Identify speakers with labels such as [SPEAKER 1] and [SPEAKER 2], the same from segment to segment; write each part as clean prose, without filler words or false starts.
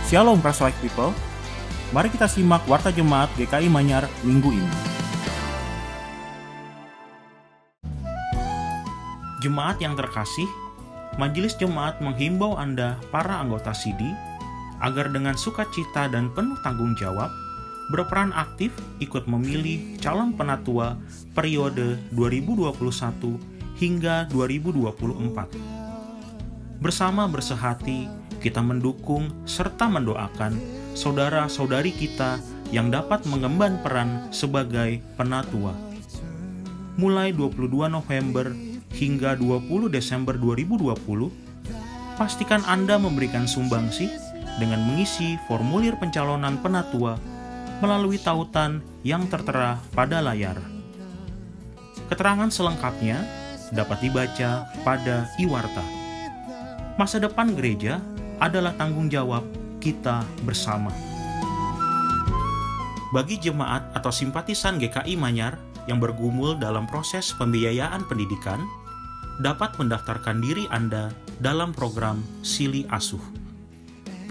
[SPEAKER 1] Shalom Christ-like people, mari kita simak Warta Jemaat GKI Manyar minggu ini. Jemaat yang terkasih, Majelis Jemaat menghimbau Anda, para anggota CD, agar dengan sukacita dan penuh tanggung jawab, berperan aktif ikut memilih calon penatua periode 2021 hingga 2024. Bersama bersehati, kita mendukung serta mendoakan saudara-saudari kita yang dapat mengemban peran sebagai penatua. Mulai 22 November hingga 20 Desember 2020, pastikan Anda memberikan sumbangsih dengan mengisi formulir pencalonan penatua melalui tautan yang tertera pada layar. Keterangan selengkapnya dapat dibaca pada iwarta. Masa depan gereja adalah tanggung jawab kita bersama. Bagi jemaat atau simpatisan GKI Manyar yang bergumul dalam proses pembiayaan pendidikan, dapat mendaftarkan diri Anda dalam program Sili Asuh.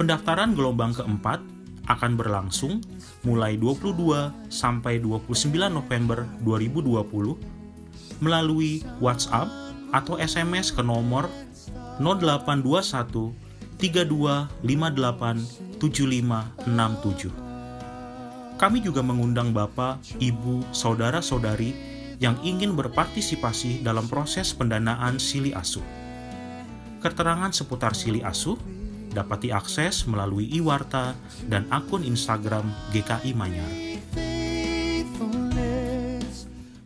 [SPEAKER 1] Pendaftaran gelombang keempat akan berlangsung mulai 22 sampai 29 November 2020 melalui WhatsApp atau SMS ke nomor 0821 3258 7567. Kami juga mengundang Bapak, Ibu, Saudara-saudari yang ingin berpartisipasi dalam proses pendanaan Sili Asuh. Keterangan seputar Sili Asuh dapat diakses melalui iwarta dan akun Instagram GKI Manyar.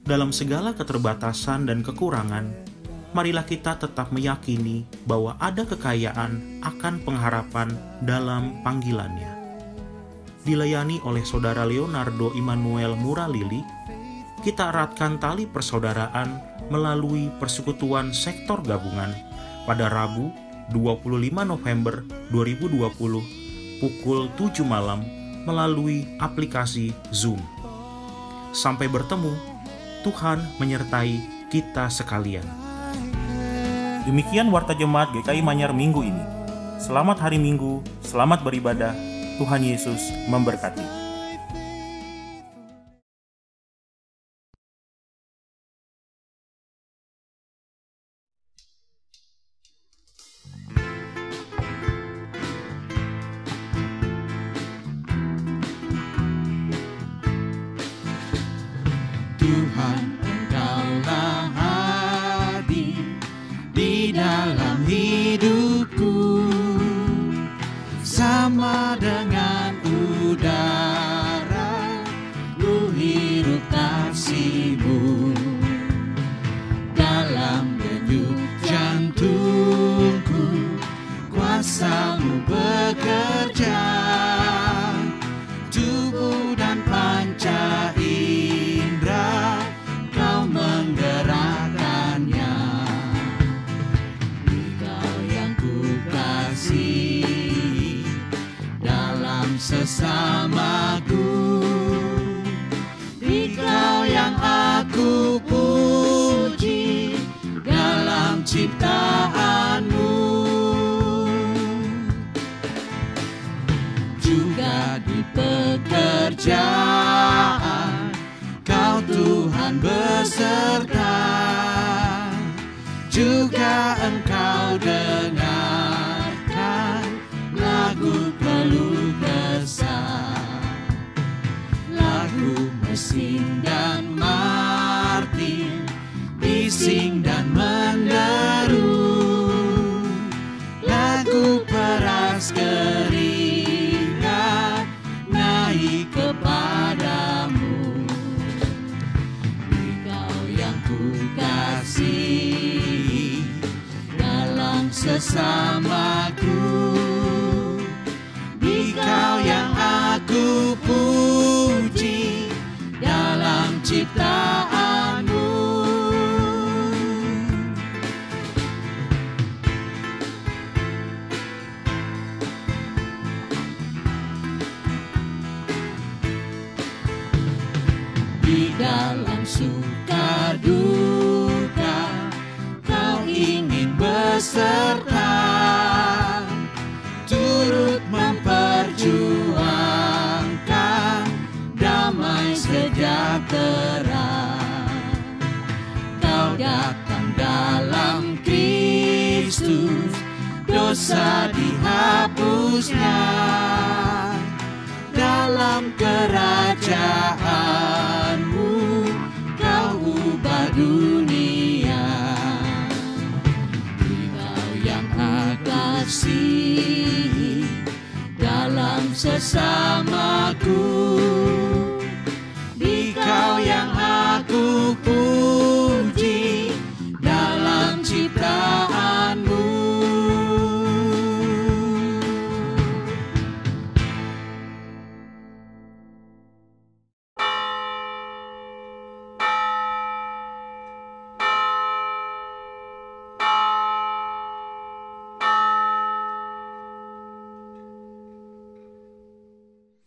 [SPEAKER 1] Dalam segala keterbatasan dan kekurangan, marilah kita tetap meyakini bahwa ada kekayaan akan pengharapan dalam panggilannya. Dilayani oleh Saudara Leonardo Immanuel Muralili, kita eratkan tali persaudaraan melalui persekutuan sektor gabungan pada Rabu 25 November 2020 pukul 7 malam melalui aplikasi Zoom. Sampai bertemu, Tuhan menyertai kita sekalian. Demikian Warta Jemaat GKI Manyar minggu ini. Selamat hari Minggu, selamat beribadah, Tuhan Yesus memberkati.
[SPEAKER 2] Tuhan, Engkaulah hadir di dalam hidupku, sama dengan udara ku hirup kasih-Mu. Dalam denyut jantungku kuasa-Mu bekerja, tubuh dan panca indera Kau menggerakkannya. Engkau yang ku kasih dalam sesamaku, Engkau yang aku puji dalam ciptaan-Mu. Juga di pekerjaan Kau Tuhan beserta, juga Engkau dengarkan lagu keluh kesah, lagu mesin dan martir, bising dan menderu, lagu peras keringat naik kepadamu. Engkau yang ku kasih dalam sesamaku, Engkau yang aku puji dalam ciptaan-Mu. Di dalam suka duka Kau ingin beserta, turut memperhatikan dosa dihapusnya, dalam kerajaanmu kau ubah dunia. Engkau yang aku kasihi dalam sesamaku, Engkau yang aku puji dalam ciptaanmu.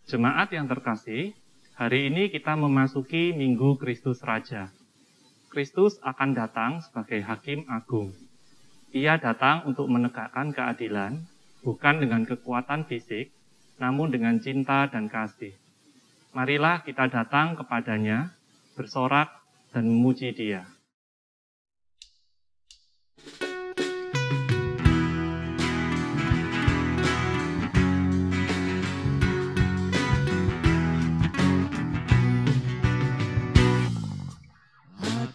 [SPEAKER 3] Jemaat yang terkasih, hari ini kita memasuki Minggu Kristus Raja. Kristus akan datang sebagai Hakim Agung. Ia datang untuk menegakkan keadilan, bukan dengan kekuatan fisik, namun dengan cinta dan kasih. Marilah kita datang kepadanya, bersorak dan memuji Dia.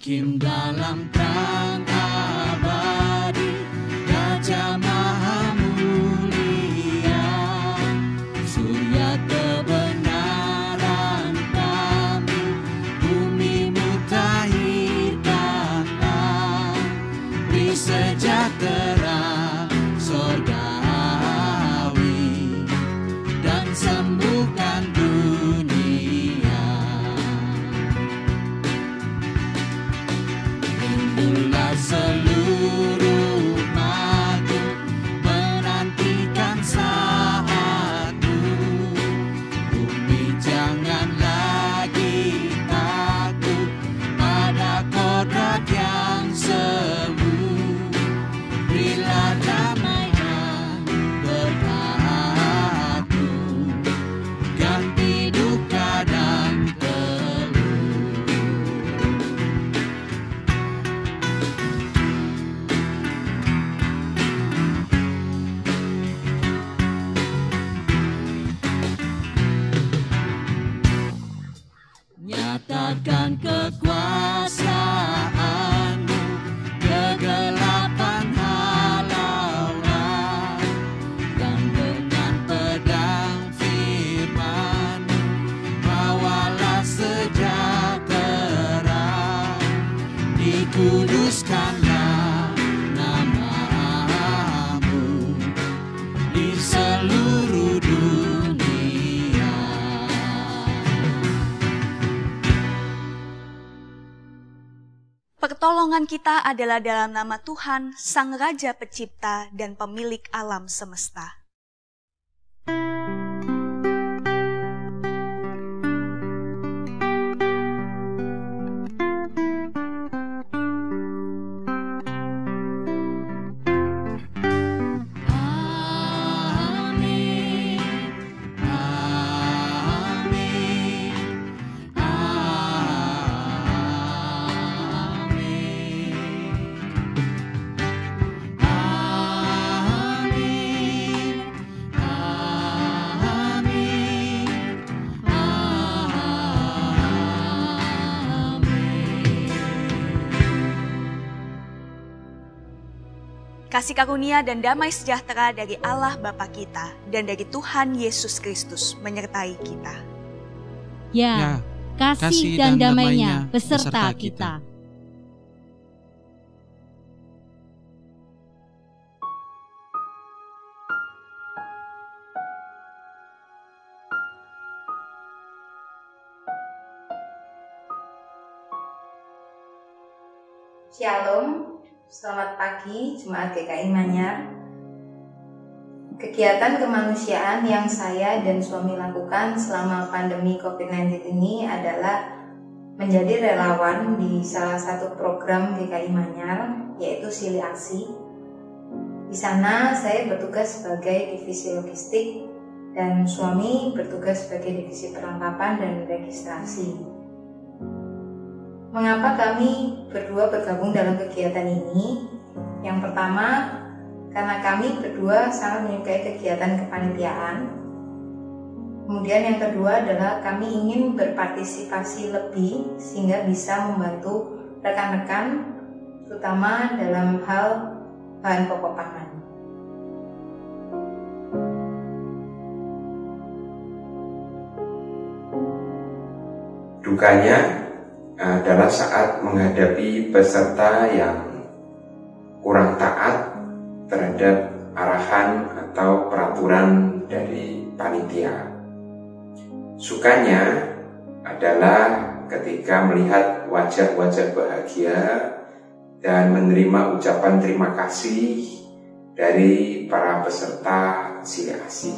[SPEAKER 2] Hakim dalam terang abadi, Raja Maha Mulia, surya kebenaran kami, bumi mutahikanlah, beri sejahtera sorgawi, dan sembuhkan dunia. Seluruh makhluk menantikan saatmu, bumi jangan lagi takut pada kodrat yang semu. Berilah damai dan berkatmu, ganti duka dan nyatakan kekuasaanmu, kegelapan halaulah, dan dengan pedang firman-Mu bawalah sejahtera, dikuduskanlah nama-Mu di seluruh dunia.
[SPEAKER 4] Pertolongan kita adalah dalam nama Tuhan, Sang Raja Pencipta dan Pemilik alam semesta. Kasih karunia dan damai sejahtera dari Allah Bapa kita dan dari Tuhan Yesus Kristus menyertai kita.
[SPEAKER 5] Ya, kasih dan damai-Nya beserta kita.
[SPEAKER 6] Shalom. Selamat pagi Jemaat GKI Manyar. Kegiatan kemanusiaan yang saya dan suami lakukan selama pandemi COVID-19 ini adalah menjadi relawan di salah satu program GKI Manyar, yaitu Sili Aksi. Di sana saya bertugas sebagai divisi logistik dan suami bertugas sebagai divisi perlengkapan dan registrasi. Mengapa kami berdua bergabung dalam kegiatan ini? Yang pertama, karena kami berdua sangat menyukai kegiatan kepanitiaan. Kemudian yang kedua adalah kami ingin berpartisipasi lebih sehingga bisa membantu rekan-rekan terutama dalam hal bahan pokok pangan.
[SPEAKER 7] Dukanya adalah saat menghadapi peserta yang kurang taat terhadap arahan atau peraturan dari panitia. Sukanya adalah ketika melihat wajah-wajah bahagia dan menerima ucapan terima kasih dari para peserta Sili Asih.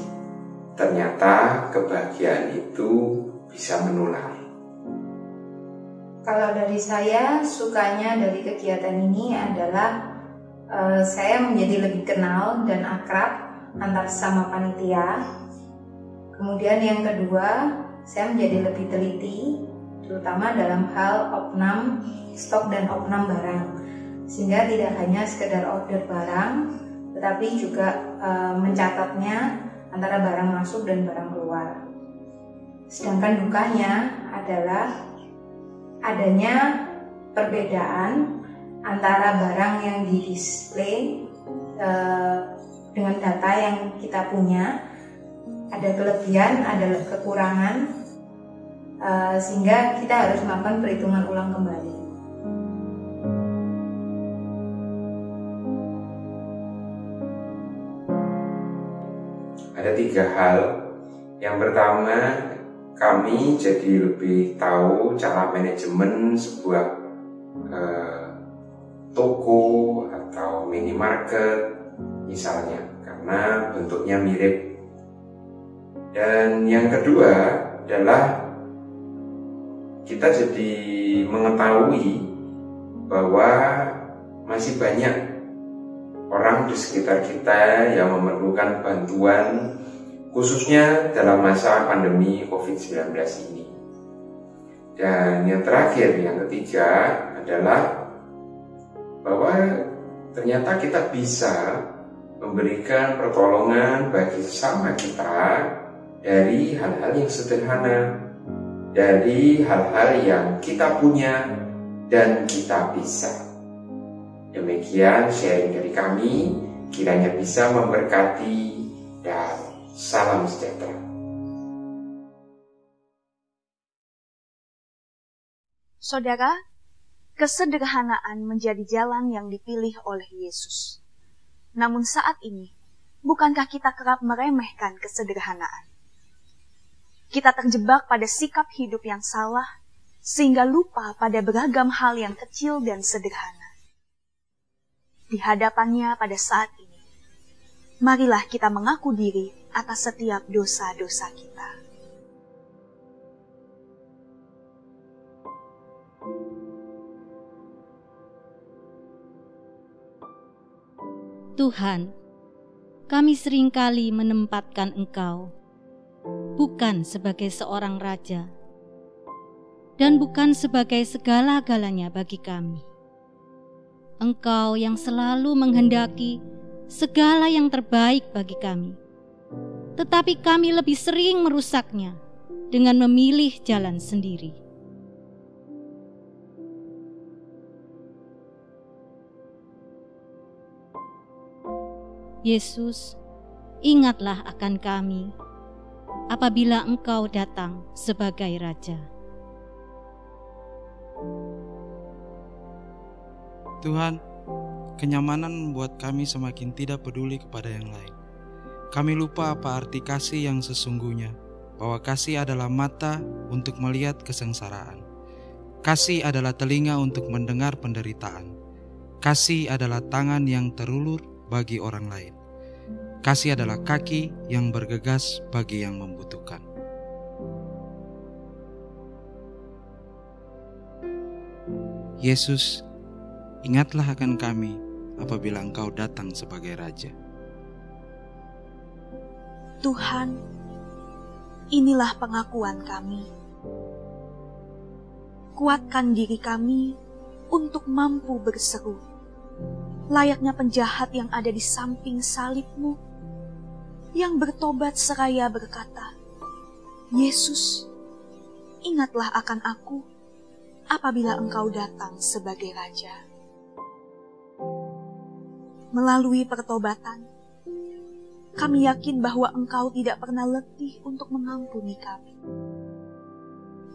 [SPEAKER 7] Ternyata kebahagiaan itu bisa menular.
[SPEAKER 6] Kalau dari saya, sukanya dari kegiatan ini adalah saya menjadi lebih kenal dan akrab antar sesama panitia. Kemudian yang kedua, saya menjadi lebih teliti, terutama dalam hal opnam stok dan opnam barang, sehingga tidak hanya sekedar order barang, tetapi juga mencatatnya antara barang masuk dan barang keluar. Sedangkan dukanya adalah adanya perbedaan antara barang yang didisplay dengan data yang kita punya. Ada kelebihan, ada kekurangan, sehingga kita harus melakukan perhitungan ulang kembali.
[SPEAKER 7] Ada 3 hal. Yang pertama, kami jadi lebih tahu cara manajemen sebuah toko atau minimarket misalnya, karena bentuknya mirip. Dan yang kedua adalah kita jadi mengetahui bahwa masih banyak orang di sekitar kita yang memerlukan bantuan, khususnya dalam masa pandemi COVID-19 ini. Dan yang terakhir, yang ketiga adalah bahwa ternyata kita bisa memberikan pertolongan bagi sesama kita dari hal-hal yang sederhana, dari hal-hal yang kita punya dan kita bisa. Demikian sharing dari kami, kiranya bisa memberkati dan salam sejahtera.
[SPEAKER 4] Saudara, kesederhanaan menjadi jalan yang dipilih oleh Yesus. Namun saat ini, bukankah kita kerap meremehkan kesederhanaan? Kita terjebak pada sikap hidup yang salah, sehingga lupa pada beragam hal yang kecil dan sederhana. Di hadapannya pada saat ini, marilah kita mengaku diri atas setiap dosa-dosa kita.
[SPEAKER 5] Tuhan, kami seringkali menempatkan Engkau bukan sebagai seorang raja dan bukan sebagai segala-galanya bagi kami. Engkau yang selalu menghendaki segala yang terbaik bagi kami, tetapi kami lebih sering merusaknya dengan memilih jalan sendiri. Yesus, ingatlah akan kami apabila Engkau datang sebagai Raja.
[SPEAKER 8] Tuhan, kenyamanan membuat kami semakin tidak peduli kepada yang lain. Kami lupa apa arti kasih yang sesungguhnya, bahwa kasih adalah mata untuk melihat kesengsaraan. Kasih adalah telinga untuk mendengar penderitaan. Kasih adalah tangan yang terulur bagi orang lain. Kasih adalah kaki yang bergegas bagi yang membutuhkan. Yesus, ingatlah akan kami apabila Engkau datang sebagai Raja.
[SPEAKER 4] Tuhan, inilah pengakuan kami. Kuatkan diri kami untuk mampu berseru, layaknya penjahat yang ada di samping salib-Mu, yang bertobat seraya berkata, "Yesus, ingatlah akan aku apabila Engkau datang sebagai Raja." Melalui pertobatan, kami yakin bahwa Engkau tidak pernah letih untuk mengampuni kami.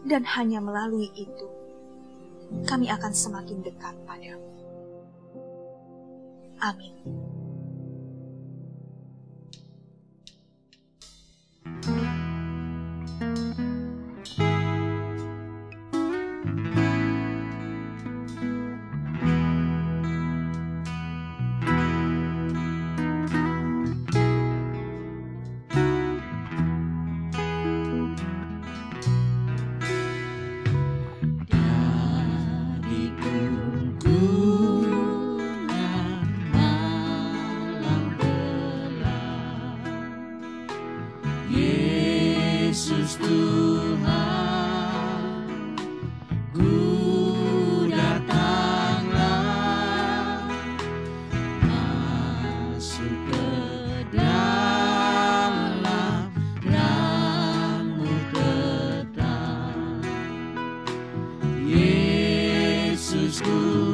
[SPEAKER 4] Dan hanya melalui itu, kami akan semakin dekat padamu. Amin.
[SPEAKER 2] Yesus Tuhan, ku datanglah, masuk ke dalam rambut tetap. Yesus ku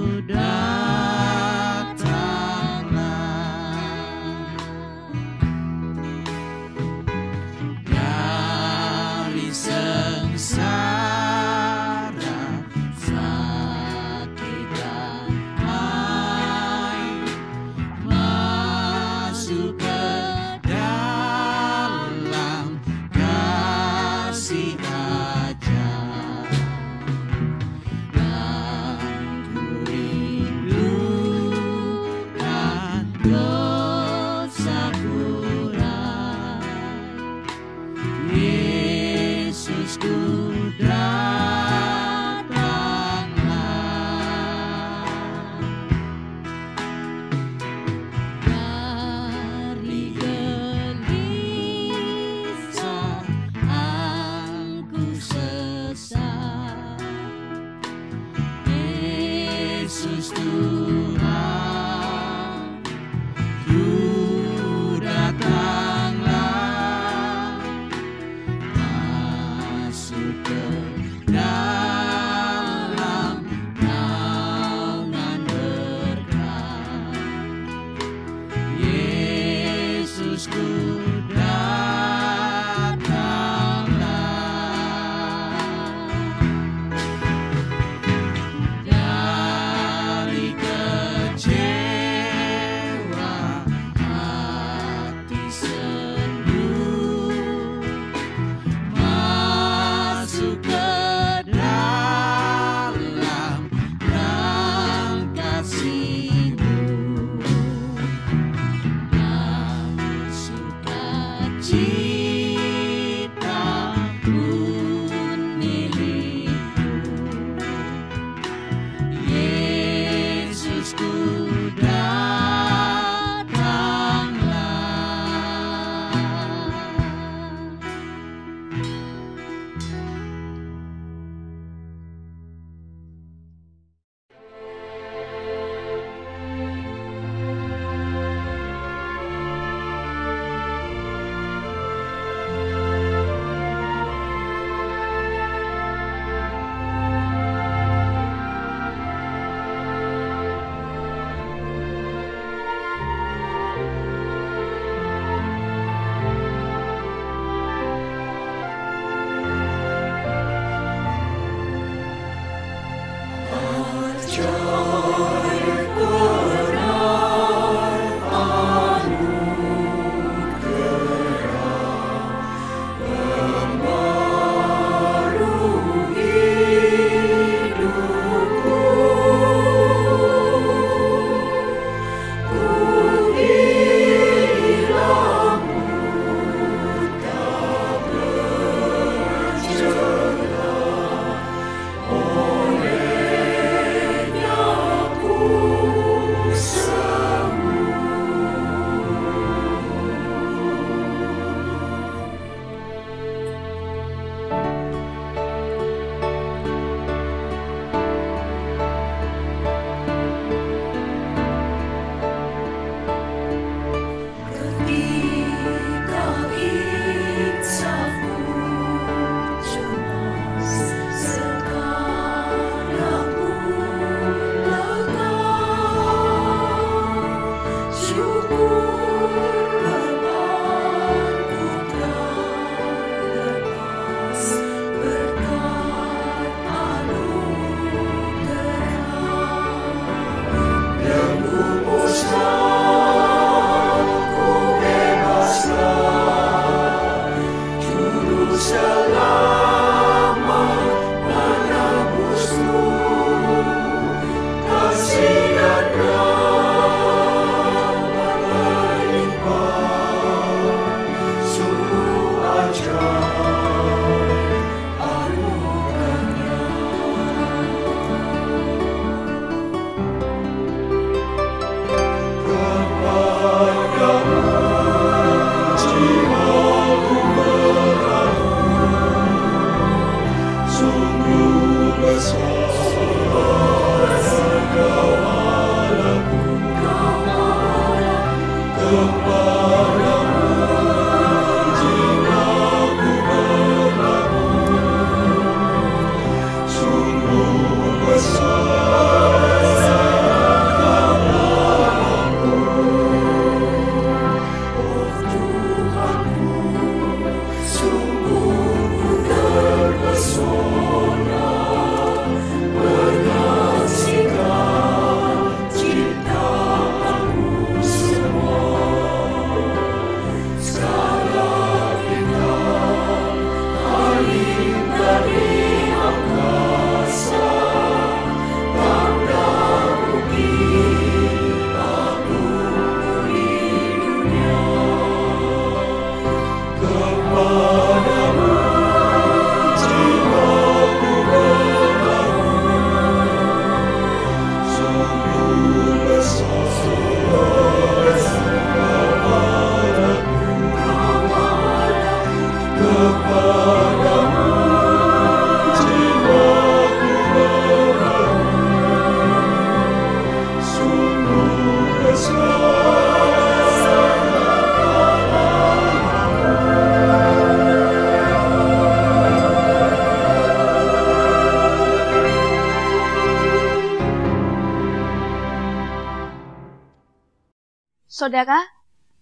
[SPEAKER 4] Saudara,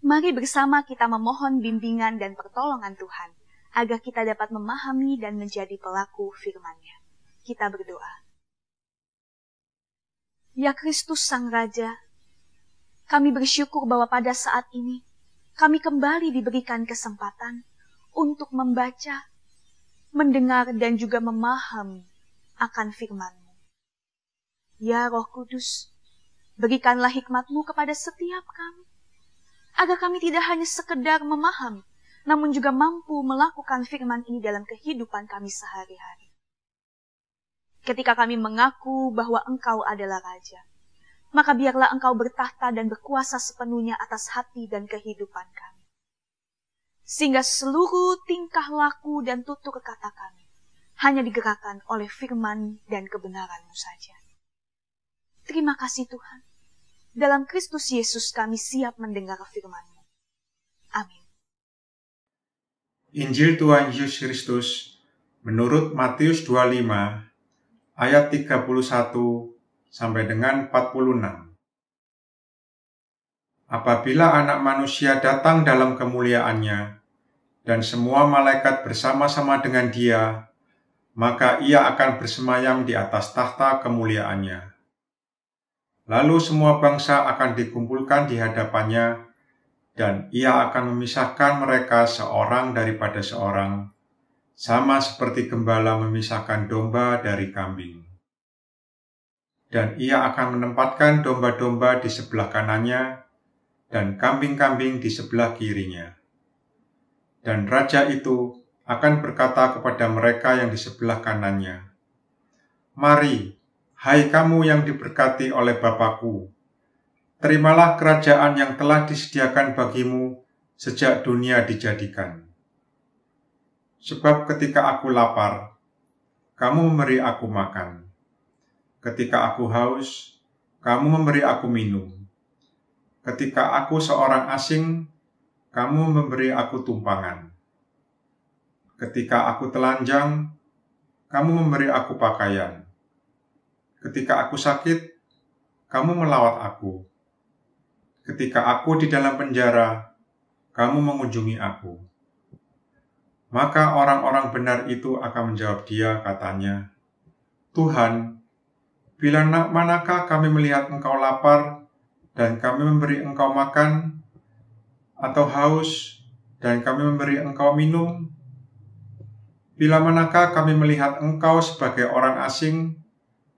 [SPEAKER 4] mari bersama kita memohon bimbingan dan pertolongan Tuhan, agar kita dapat memahami dan menjadi pelaku firman-Nya. Kita berdoa. Ya Kristus Sang Raja, kami bersyukur bahwa pada saat ini, kami kembali diberikan kesempatan untuk membaca, mendengar, dan juga memahami akan firman-Mu. Ya Roh Kudus, berikanlah hikmat-Mu kepada setiap kami, agar kami tidak hanya sekedar memahami, namun juga mampu melakukan firman ini dalam kehidupan kami sehari-hari. Ketika kami mengaku bahwa Engkau adalah Raja, maka biarlah Engkau bertahta dan berkuasa sepenuhnya atas hati dan kehidupan kami. Sehingga seluruh tingkah laku dan tutur kata kami hanya digerakkan oleh firman dan kebenaran-Mu saja. Terima kasih Tuhan. Dalam Kristus Yesus kami siap mendengar firman-Mu. Amin.
[SPEAKER 9] Injil Tuhan Yesus Kristus menurut Matius 25 ayat 31 sampai dengan 46. Apabila Anak Manusia datang dalam kemuliaannya dan semua malaikat bersama-sama dengan Dia, maka Ia akan bersemayam di atas tahta kemuliaannya. Lalu semua bangsa akan dikumpulkan di hadapannya, dan Ia akan memisahkan mereka seorang daripada seorang, sama seperti gembala memisahkan domba dari kambing. Dan Ia akan menempatkan domba-domba di sebelah kanannya, dan kambing-kambing di sebelah kirinya. Dan Raja itu akan berkata kepada mereka yang di sebelah kanannya, "Mari, hai kamu yang diberkati oleh Bapa-Ku, terimalah kerajaan yang telah disediakan bagimu sejak dunia dijadikan. Sebab ketika aku lapar, kamu memberi aku makan. Ketika aku haus, kamu memberi aku minum. Ketika aku seorang asing, kamu memberi aku tumpangan. Ketika aku telanjang, kamu memberi aku pakaian. Ketika aku sakit, kamu melawat aku. Ketika aku di dalam penjara, kamu mengunjungi aku." Maka orang-orang benar itu akan menjawab Dia, katanya, "Tuhan, bila manakah kami melihat Engkau lapar, dan kami memberi Engkau makan, atau haus, dan kami memberi Engkau minum? Bila manakah kami melihat Engkau sebagai orang asing,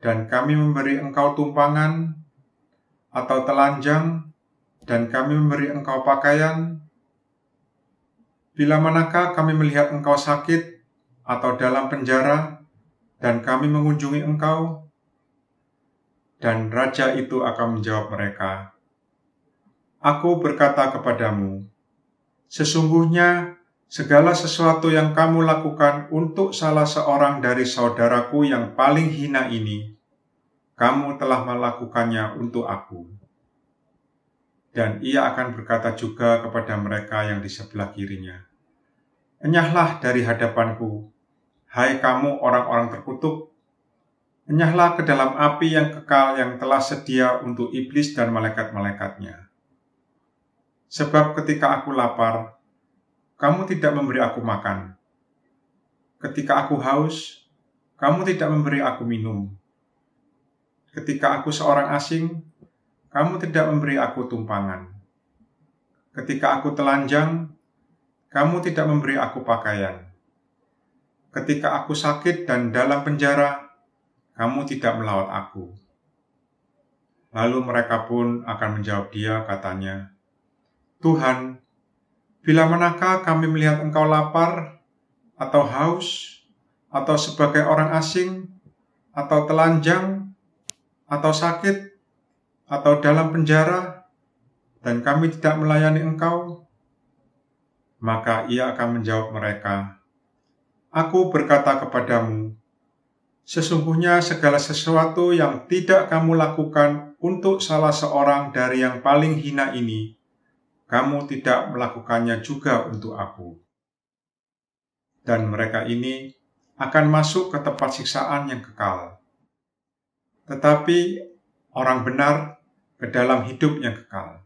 [SPEAKER 9] dan kami memberi Engkau tumpangan, atau telanjang, dan kami memberi Engkau pakaian? Bila manakah kami melihat Engkau sakit, atau dalam penjara, dan kami mengunjungi Engkau?" Dan Raja itu akan menjawab mereka, "Aku berkata kepadamu, sesungguhnya segala sesuatu yang kamu lakukan untuk salah seorang dari saudaraku yang paling hina ini, kamu telah melakukannya untuk aku." Dan Ia akan berkata juga kepada mereka yang di sebelah kirinya, "Enyahlah dari hadapanku, hai kamu orang-orang terkutuk, enyahlah ke dalam api yang kekal yang telah sedia untuk iblis dan malaikat-malaikatnya. Sebab ketika aku lapar, kamu tidak memberi aku makan. Ketika aku haus, kamu tidak memberi aku minum. Ketika aku seorang asing, kamu tidak memberi aku tumpangan. Ketika aku telanjang, kamu tidak memberi aku pakaian. Ketika aku sakit dan dalam penjara, kamu tidak melawat aku." Lalu mereka pun akan menjawab Dia, katanya, "Tuhan, bila manakah kami melihat Engkau lapar, atau haus, atau sebagai orang asing, atau telanjang, atau sakit, atau dalam penjara, dan kami tidak melayani Engkau?" Maka Ia akan menjawab mereka, "Aku berkata kepadamu, sesungguhnya segala sesuatu yang tidak kamu lakukan untuk salah seorang dari yang paling hina ini, kamu tidak melakukannya juga untuk aku." Dan mereka ini akan masuk ke tempat siksaan yang kekal, tetapi orang benar ke dalam hidup yang kekal.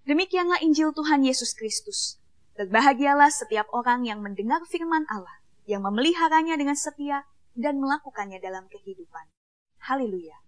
[SPEAKER 4] Demikianlah Injil Tuhan Yesus Kristus. Berbahagialah setiap orang yang mendengar firman Allah, yang memeliharanya dengan setia dan melakukannya dalam kehidupan. Haleluya.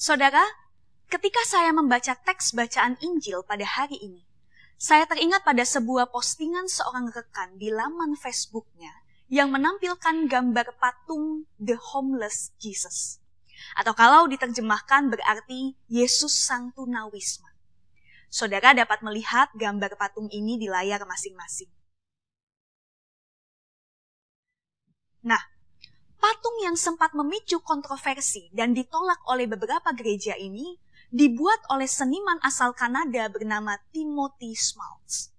[SPEAKER 4] Saudara, ketika saya membaca teks bacaan Injil pada hari ini, saya teringat pada sebuah postingan seorang rekan di laman Facebooknya yang menampilkan gambar patung The Homeless Jesus. Atau kalau diterjemahkan berarti Yesus Sang Tunawisma. Saudara dapat melihat gambar patung ini di layar masing-masing. Nah, patung yang sempat memicu kontroversi dan ditolak oleh beberapa gereja ini dibuat oleh seniman asal Kanada bernama Timothy Schmaltz.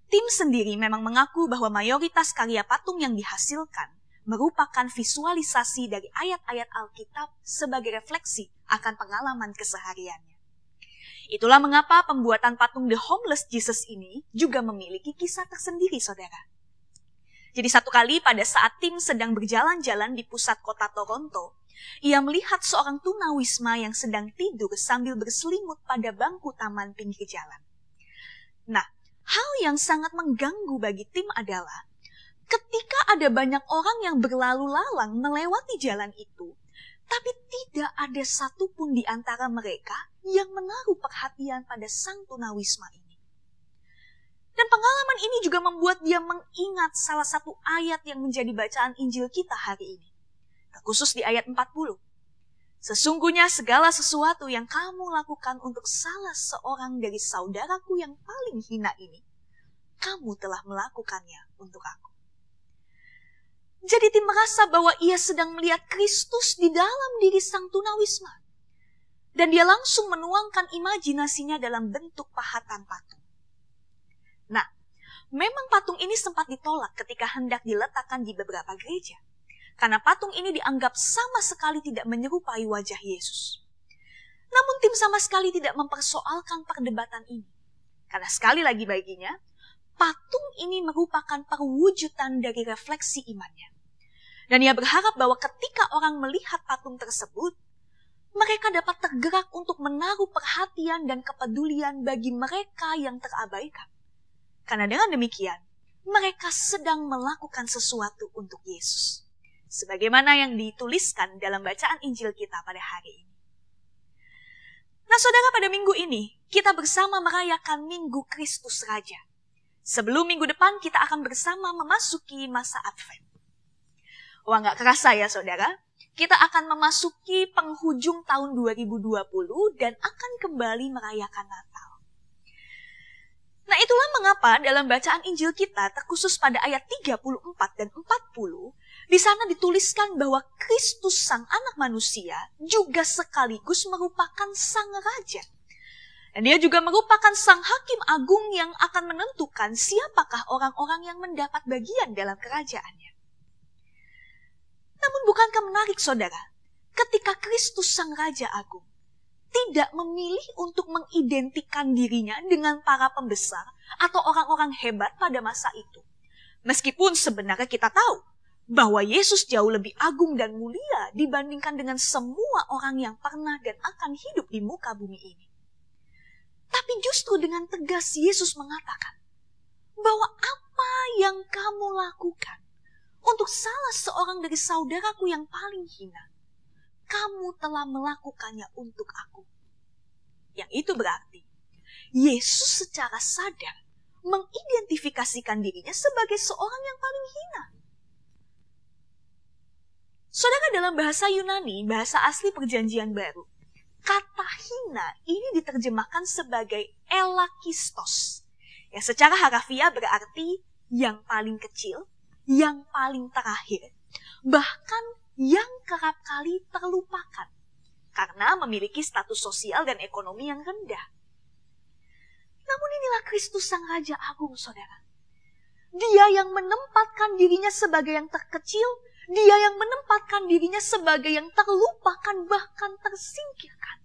[SPEAKER 4] Tim sendiri memang mengaku bahwa mayoritas karya patung yang dihasilkan merupakan visualisasi dari ayat-ayat Alkitab sebagai refleksi akan pengalaman kesehariannya. Itulah mengapa pembuatan patung The Homeless Jesus ini juga memiliki kisah tersendiri, saudara. Jadi satu kali pada saat tim sedang berjalan-jalan di pusat kota Toronto, ia melihat seorang tunawisma yang sedang tidur sambil berselimut pada bangku taman pinggir jalan. Nah, hal yang sangat mengganggu bagi tim adalah ketika ada banyak orang yang berlalu lalang melewati jalan itu, tapi tidak ada satupun di antara mereka yang menaruh perhatian pada sang tunawisma ini. Dan pengalaman ini juga membuat dia mengingat salah satu ayat yang menjadi bacaan Injil kita hari ini. Terkhusus di ayat 40. Sesungguhnya segala sesuatu yang kamu lakukan untuk salah seorang dari saudaraku yang paling hina ini, kamu telah melakukannya untuk aku. Jadi tim merasa bahwa ia sedang melihat Kristus di dalam diri sang tunawisma. Dan dia langsung menuangkan imajinasinya dalam bentuk pahatan patung. Nah, memang patung ini sempat ditolak ketika hendak diletakkan di beberapa gereja. Karena patung ini dianggap sama sekali tidak menyerupai wajah Yesus. Namun tim sama sekali tidak mempersoalkan perdebatan ini. Karena sekali lagi baginya, patung ini merupakan perwujudan dari refleksi imannya. Dan ia berharap bahwa ketika orang melihat patung tersebut, mereka dapat tergerak untuk menaruh perhatian dan kepedulian bagi mereka yang terabaikan. Karena dengan demikian, mereka sedang melakukan sesuatu untuk Yesus. Sebagaimana yang dituliskan dalam bacaan Injil kita pada hari ini. Nah saudara, pada minggu ini, kita bersama merayakan Minggu Kristus Raja. Sebelum minggu depan, kita akan bersama memasuki masa Advent. Wah, gak kerasa ya saudara, kita akan memasuki penghujung tahun 2020 dan akan kembali merayakan Natal. Nah itulah mengapa dalam bacaan Injil kita terkhusus pada ayat 34 dan 40, di sana dituliskan bahwa Kristus sang anak manusia juga sekaligus merupakan sang raja. Dan dia juga merupakan sang hakim agung yang akan menentukan siapakah orang-orang yang mendapat bagian dalam kerajaannya. Namun bukankah menarik saudara, ketika Kristus sang raja agung tidak memilih untuk mengidentikan dirinya dengan para pembesar atau orang-orang hebat pada masa itu. Meskipun sebenarnya kita tahu bahwa Yesus jauh lebih agung dan mulia dibandingkan dengan semua orang yang pernah dan akan hidup di muka bumi ini. Tapi justru dengan tegas Yesus mengatakan bahwa apa yang kamu lakukan untuk salah seorang dari saudaraku yang paling hina, kamu telah melakukannya untuk aku. Yang itu berarti, Yesus secara sadar mengidentifikasikan dirinya sebagai seorang yang paling hina. Saudara, dalam bahasa Yunani, bahasa asli Perjanjian Baru, kata hina ini diterjemahkan sebagai elakistos, Ya, secara harafiah berarti yang paling kecil, yang paling terakhir, bahkan yang kerap kali terlupakan karena memiliki status sosial dan ekonomi yang rendah. Namun inilah Kristus Sang Raja Agung, saudara. Dia yang menempatkan dirinya sebagai yang terkecil, dia yang menempatkan dirinya sebagai yang terlupakan, bahkan tersingkirkan.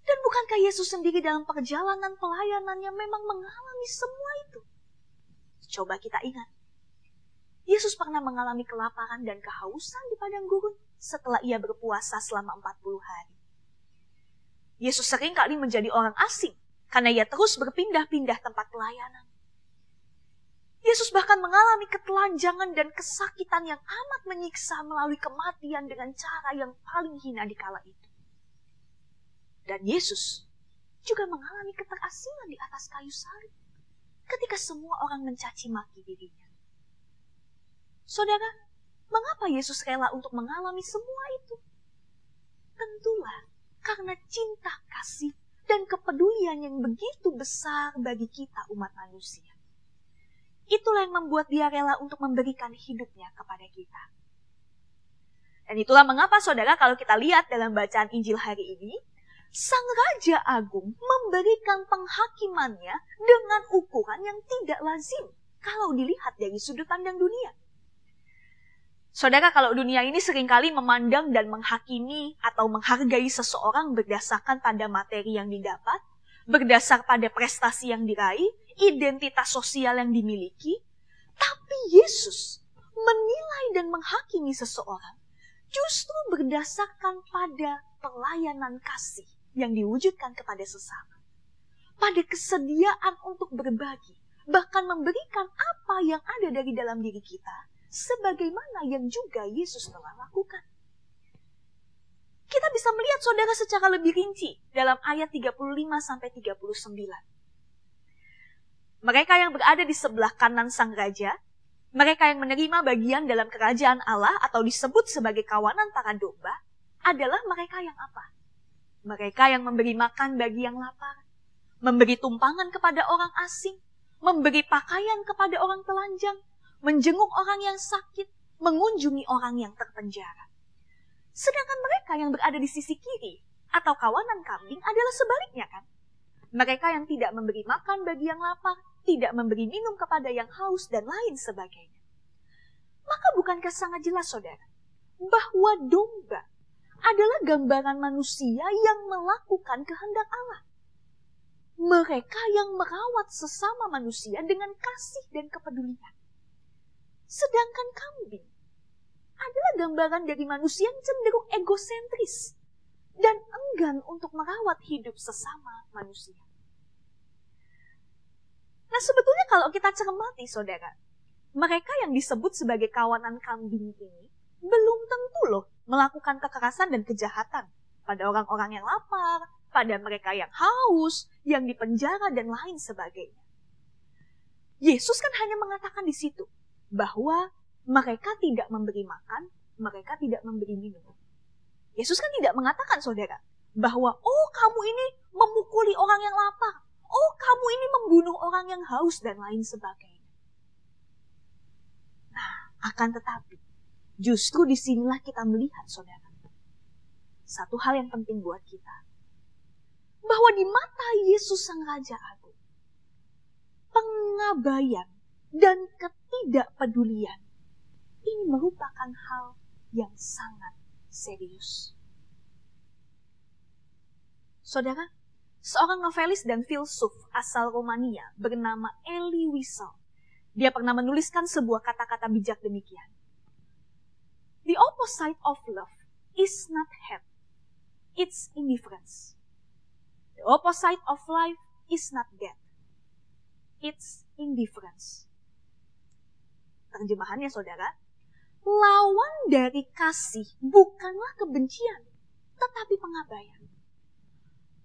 [SPEAKER 4] Dan bukankah Yesus sendiri dalam perjalanan pelayanannya memang mengalami semua itu? Coba kita ingat. Yesus pernah mengalami kelaparan dan kehausan di padang gurun setelah ia berpuasa selama 40 hari. Yesus sering kali menjadi orang asing karena ia terus berpindah-pindah tempat pelayanan. Yesus bahkan mengalami ketelanjangan dan kesakitan yang amat menyiksa melalui kematian dengan cara yang paling hina di kala itu. Dan Yesus juga mengalami keterasingan di atas kayu salib ketika semua orang mencaci maki dirinya. Saudara, mengapa Yesus rela untuk mengalami semua itu? Tentulah karena cinta kasih dan kepedulian yang begitu besar bagi kita umat manusia. Itulah yang membuat dia rela untuk memberikan hidupnya kepada kita. Dan itulah mengapa saudara kalau kita lihat dalam bacaan Injil hari ini, Sang Raja Agung memberikan penghakimannya dengan ukuran yang tidak lazim kalau dilihat dari sudut pandang dunia. Saudara, kalau dunia ini seringkali memandang dan menghakimi atau menghargai seseorang berdasarkan pada materi yang didapat, berdasar pada prestasi yang diraih, identitas sosial yang dimiliki, tapi Yesus menilai dan menghakimi seseorang justru berdasarkan pada pelayanan kasih yang diwujudkan kepada sesama, pada kesediaan untuk berbagi, bahkan memberikan apa yang ada dari dalam diri kita, sebagaimana yang juga Yesus telah lakukan. Kita bisa melihat saudara secara lebih rinci dalam ayat 35-39. Mereka yang berada di sebelah kanan Sang Raja, mereka yang menerima bagian dalam kerajaan Allah atau disebut sebagai kawanan para domba, adalah mereka yang apa? Mereka yang memberi makan bagi yang lapar, memberi tumpangan kepada orang asing, memberi pakaian kepada orang telanjang, menjenguk orang yang sakit, mengunjungi orang yang terpenjara. Sedangkan mereka yang berada di sisi kiri atau kawanan kambing adalah sebaliknya, kan? Mereka yang tidak memberi makan bagi yang lapar, tidak memberi minum kepada yang haus, dan lain sebagainya. Maka bukankah sangat jelas, saudara, bahwa domba adalah gambaran manusia yang melakukan kehendak Allah. Mereka yang merawat sesama manusia dengan kasih dan kepedulian. Sedangkan kambing adalah gambaran dari manusia yang cenderung egosentris dan enggan untuk merawat hidup sesama manusia. Nah, sebetulnya kalau kita cermati, saudara, mereka yang disebut sebagai kawanan kambing ini belum tentu loh melakukan kekerasan dan kejahatan pada orang-orang yang lapar, pada mereka yang haus, yang dipenjara, dan lain sebagainya. Yesus kan hanya mengatakan di situ bahwa mereka tidak memberi makan, mereka tidak memberi minum. Yesus kan tidak mengatakan, saudara, bahwa oh kamu ini memukuli orang yang lapar, oh kamu ini membunuh orang yang haus, dan lain sebagainya. Nah, akan tetapi, justru disinilah kita melihat, saudara, satu hal yang penting buat kita. Bahwa di mata Yesus Sang Raja Agung, pengabaian dan ketidakpedulian ini merupakan hal yang sangat serius. Saudara, seorang novelis dan filsuf asal Romania bernama Elie Wiesel, dia pernah menuliskan sebuah kata-kata bijak demikian. The opposite of love is not hate, it's indifference. The opposite of life is not death, it's indifference. Terjemahannya, saudara, lawan dari kasih bukanlah kebencian, tetapi pengabaian.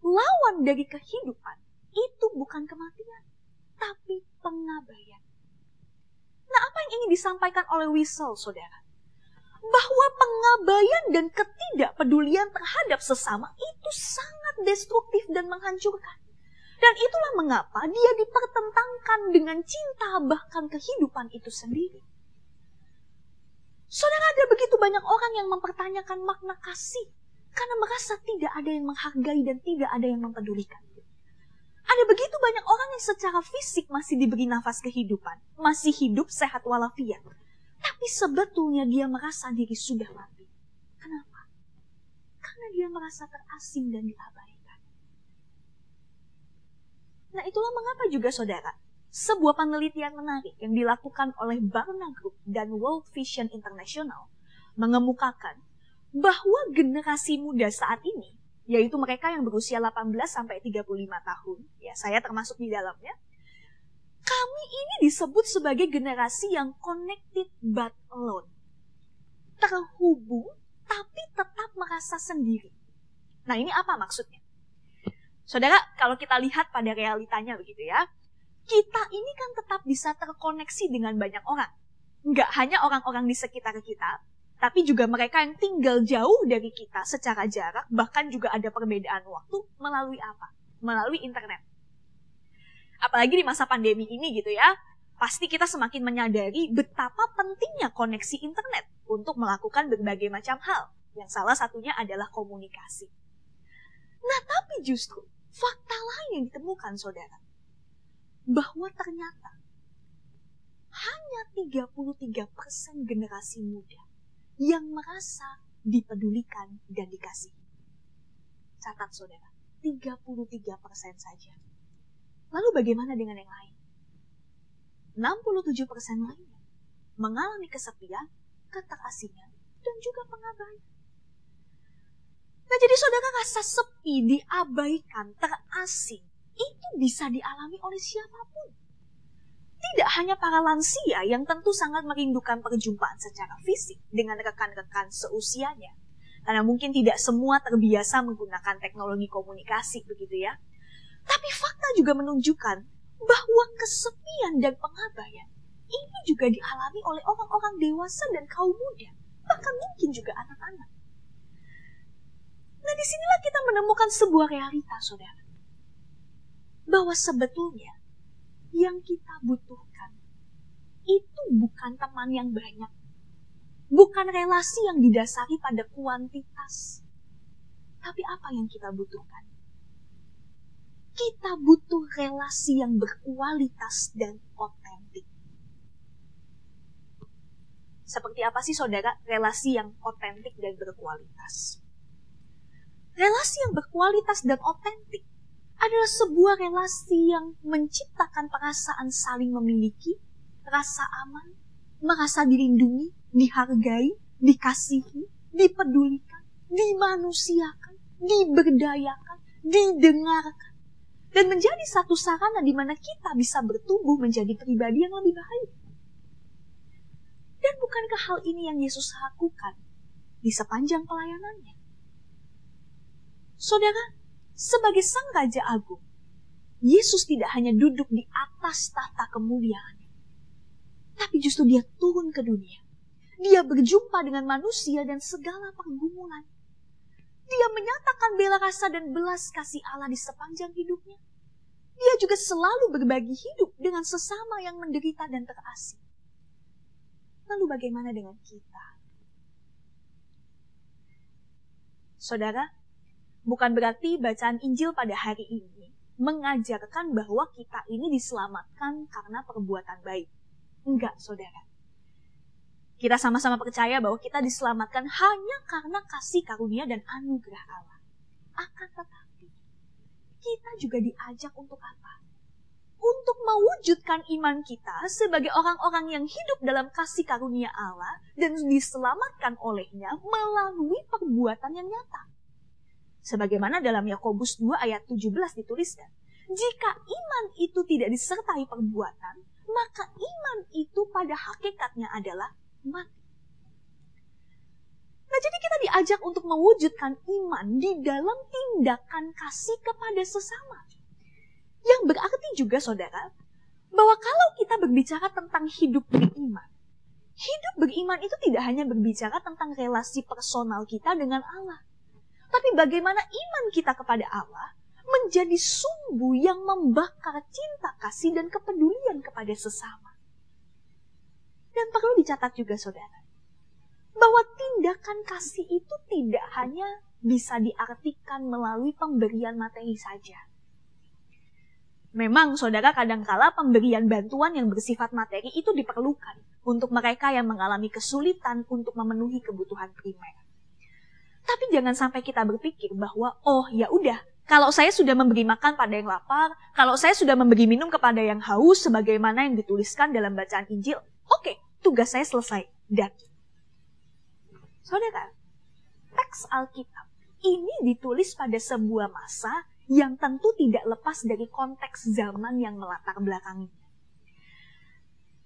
[SPEAKER 4] Lawan dari kehidupan itu bukan kematian, tapi pengabaian. Nah, apa yang ingin disampaikan oleh Wiesel, saudara? Bahwa pengabaian dan ketidakpedulian terhadap sesama itu sangat destruktif dan menghancurkan. Dan itulah mengapa dia dipertentangkan dengan cinta bahkan kehidupan itu sendiri. Saudara, ada begitu banyak orang yang mempertanyakan makna kasih karena merasa tidak ada yang menghargai dan tidak ada yang mempedulikan. Ada begitu banyak orang yang secara fisik masih diberi nafas kehidupan, masih hidup sehat walafiat, tapi sebetulnya dia merasa diri sudah mati. Kenapa? Karena dia merasa terasing dan diabaikan. Nah, itulah mengapa juga saudara, sebuah penelitian menarik yang dilakukan oleh Barna Group dan World Vision International mengemukakan bahwa generasi muda saat ini, yaitu mereka yang berusia 18 sampai 35 tahun, ya saya termasuk di dalamnya, kami ini disebut sebagai generasi yang connected but alone. Terhubung tapi tetap merasa sendiri. Nah, ini apa maksudnya? Saudara, kalau kita lihat pada realitanya begitu ya, kita ini kan tetap bisa terkoneksi dengan banyak orang. Nggak hanya orang-orang di sekitar kita, tapi juga mereka yang tinggal jauh dari kita secara jarak, bahkan juga ada perbedaan waktu melalui apa? Melalui internet. Apalagi di masa pandemi ini gitu ya, pasti kita semakin menyadari betapa pentingnya koneksi internet untuk melakukan berbagai macam hal, yang salah satunya adalah komunikasi. Nah, tapi justru fakta lain yang ditemukan saudara, bahwa ternyata hanya 33% generasi muda yang merasa dipedulikan dan dikasihi. Catat saudara, 33% saja. Lalu bagaimana dengan yang lain? 67% lainnya mengalami kesepian, keterasingan, dan juga pengabaian. Nah, jadi saudara, rasa sepi, diabaikan, terasing, itu bisa dialami oleh siapapun. Tidak hanya para lansia yang tentu sangat merindukan perjumpaan secara fisik dengan rekan-rekan seusianya. Karena mungkin tidak semua terbiasa menggunakan teknologi komunikasi begitu ya. Tapi fakta juga menunjukkan bahwa kesepian dan pengabaian ini juga dialami oleh orang-orang dewasa dan kaum muda. Bahkan mungkin juga anak-anak. Nah, disinilah kita menemukan sebuah realita, saudara. Bahwa sebetulnya yang kita butuhkan itu bukan teman yang banyak. Bukan relasi yang didasari pada kuantitas. Tapi apa yang kita butuhkan? Kita butuh relasi yang berkualitas dan otentik. Seperti apa sih saudara relasi yang otentik dan berkualitas? Relasi yang berkualitas dan otentik adalah sebuah relasi yang menciptakan perasaan saling memiliki, rasa aman, merasa dilindungi, dihargai, dikasihi, dipedulikan, dimanusiakan, diberdayakan, didengarkan, dan menjadi satu sarana di mana kita bisa bertumbuh menjadi pribadi yang lebih baik. Dan bukankah hal ini yang Yesus lakukan di sepanjang pelayanannya? Saudara, sebagai Sang Raja Agung, Yesus tidak hanya duduk di atas tahta kemuliaannya, tapi justru dia turun ke dunia. Dia berjumpa dengan manusia dan segala pergumulan. Dia menyatakan bela rasa dan belas kasih Allah di sepanjang hidupnya. Dia juga selalu berbagi hidup dengan sesama yang menderita dan terasing. Lalu bagaimana dengan kita? Saudara, bukan berarti bacaan Injil pada hari ini mengajarkan bahwa kita ini diselamatkan karena perbuatan baik. Enggak, saudara. Kita sama-sama percaya bahwa kita diselamatkan hanya karena kasih karunia dan anugerah Allah. Akan tetapi, kita juga diajak untuk apa? Untuk mewujudkan iman kita sebagai orang-orang yang hidup dalam kasih karunia Allah dan diselamatkan olehnya melalui perbuatan yang nyata. Sebagaimana dalam Yakobus 2 ayat 17 dituliskan, jika iman itu tidak disertai perbuatan, maka iman itu pada hakikatnya adalah mati. Nah, jadi kita diajak untuk mewujudkan iman di dalam tindakan kasih kepada sesama. Yang berarti juga, saudara, bahwa kalau kita berbicara tentang hidup beriman itu tidak hanya berbicara tentang relasi personal kita dengan Allah. Tapi bagaimana iman kita kepada Allah menjadi sumbu yang membakar cinta kasih dan kepedulian kepada sesama. Dan perlu dicatat juga saudara, bahwa tindakan kasih itu tidak hanya bisa diartikan melalui pemberian materi saja. Memang saudara kadangkala pemberian bantuan yang bersifat materi itu diperlukan untuk mereka yang mengalami kesulitan untuk memenuhi kebutuhan primer. Tapi jangan sampai kita berpikir bahwa oh ya udah, kalau saya sudah memberi makan pada yang lapar, kalau saya sudah memberi minum kepada yang haus sebagaimana yang dituliskan dalam bacaan Injil, oke, tugas saya selesai. Dan saudara, teks Alkitab ini ditulis pada sebuah masa yang tentu tidak lepas dari konteks zaman yang melatar belakanginya.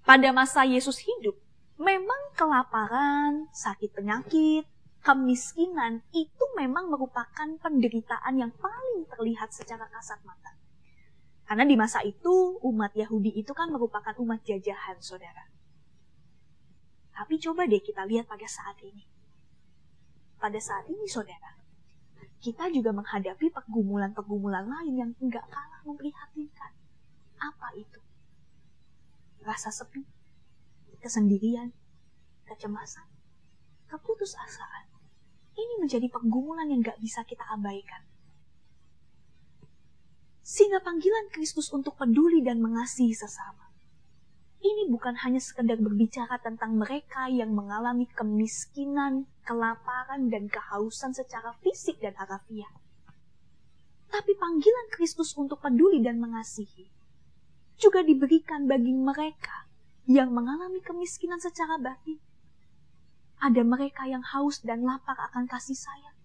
[SPEAKER 4] Pada masa Yesus hidup, memang kelaparan, sakit penyakit, kemiskinan itu memang merupakan penderitaan yang paling terlihat secara kasat mata. Karena di masa itu, umat Yahudi itu kan merupakan umat jajahan, saudara. Tapi coba deh kita lihat pada saat ini. Pada saat ini, saudara, kita juga menghadapi pergumulan-pergumulan lain yang enggak kalah memprihatinkan. Apa itu? Rasa sepi, kesendirian, kecemasan, keputusasaan. Ini menjadi pergumulan yang enggak bisa kita abaikan. Sehingga panggilan Kristus untuk peduli dan mengasihi sesama. Ini bukan hanya sekedar berbicara tentang mereka yang mengalami kemiskinan, kelaparan, dan kehausan secara fisik dan harafiah. Tapi panggilan Kristus untuk peduli dan mengasihi juga diberikan bagi mereka yang mengalami kemiskinan secara batin. Ada mereka yang haus dan lapar akan kasih sayang.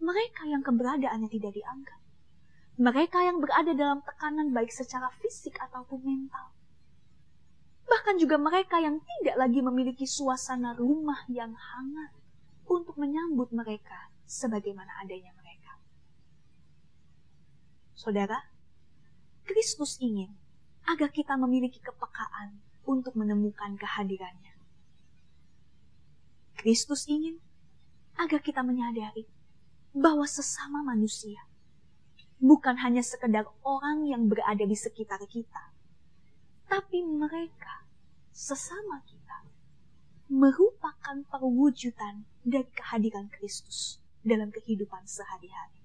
[SPEAKER 4] Mereka yang keberadaannya tidak dianggap. Mereka yang berada dalam tekanan baik secara fisik ataupun mental. Bahkan juga mereka yang tidak lagi memiliki suasana rumah yang hangat untuk menyambut mereka sebagaimana adanya mereka. Saudara, Kristus ingin agar kita memiliki kepekaan untuk menemukan kehadirannya. Kristus ingin agar kita menyadari bahwa sesama manusia bukan hanya sekedar orang yang berada di sekitar kita, tapi mereka, sesama kita, merupakan perwujudan dari kehadiran Kristus dalam kehidupan sehari-hari.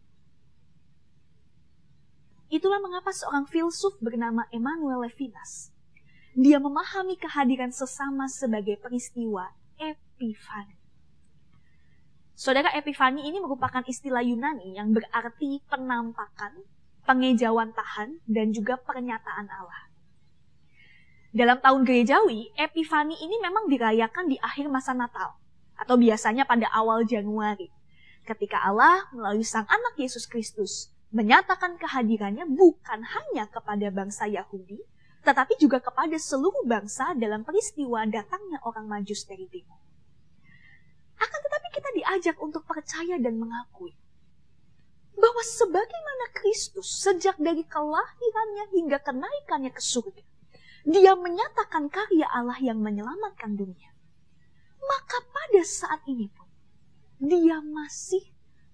[SPEAKER 4] Itulah mengapa seorang filsuf bernama Emmanuel Levinas, dia memahami kehadiran sesama sebagai peristiwa epifani. Saudara, epifani ini merupakan istilah Yunani yang berarti penampakan, pengejawantahan, dan juga pernyataan Allah. Dalam tahun gerejawi, Epifani ini memang dirayakan di akhir masa Natal, atau biasanya pada awal Januari, ketika Allah melalui Sang Anak Yesus Kristus menyatakan kehadirannya bukan hanya kepada bangsa Yahudi, tetapi juga kepada seluruh bangsa dalam peristiwa datangnya orang Majus dari timur. Akan tetapi kita diajak untuk percaya dan mengakui bahwa sebagaimana Kristus sejak dari kelahirannya hingga kenaikannya ke surga, Dia menyatakan karya Allah yang menyelamatkan dunia. Maka pada saat ini pun, Dia masih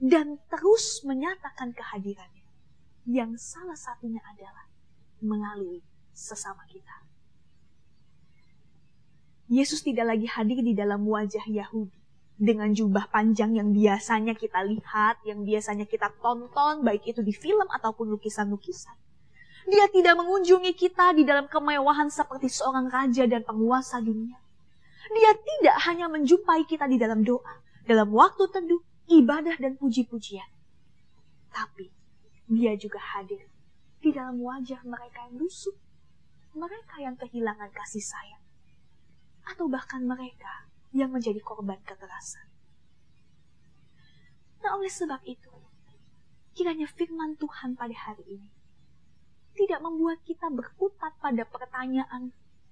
[SPEAKER 4] dan terus menyatakan kehadirannya. Yang salah satunya adalah melalui sesama kita. Yesus tidak lagi hadir di dalam wajah Yahudi dengan jubah panjang yang biasanya kita lihat, yang biasanya kita tonton, baik itu di film ataupun lukisan-lukisan. Dia tidak mengunjungi kita di dalam kemewahan seperti seorang raja dan penguasa dunia. Dia tidak hanya menjumpai kita di dalam doa, dalam waktu teduh, ibadah dan puji-pujian. Tapi Dia juga hadir di dalam wajah mereka yang lusuh, mereka yang kehilangan kasih sayang, atau bahkan mereka yang menjadi korban kekerasan. Nah, oleh sebab itu, kiranya firman Tuhan pada hari ini tidak membuat kita berkutat pada pertanyaan,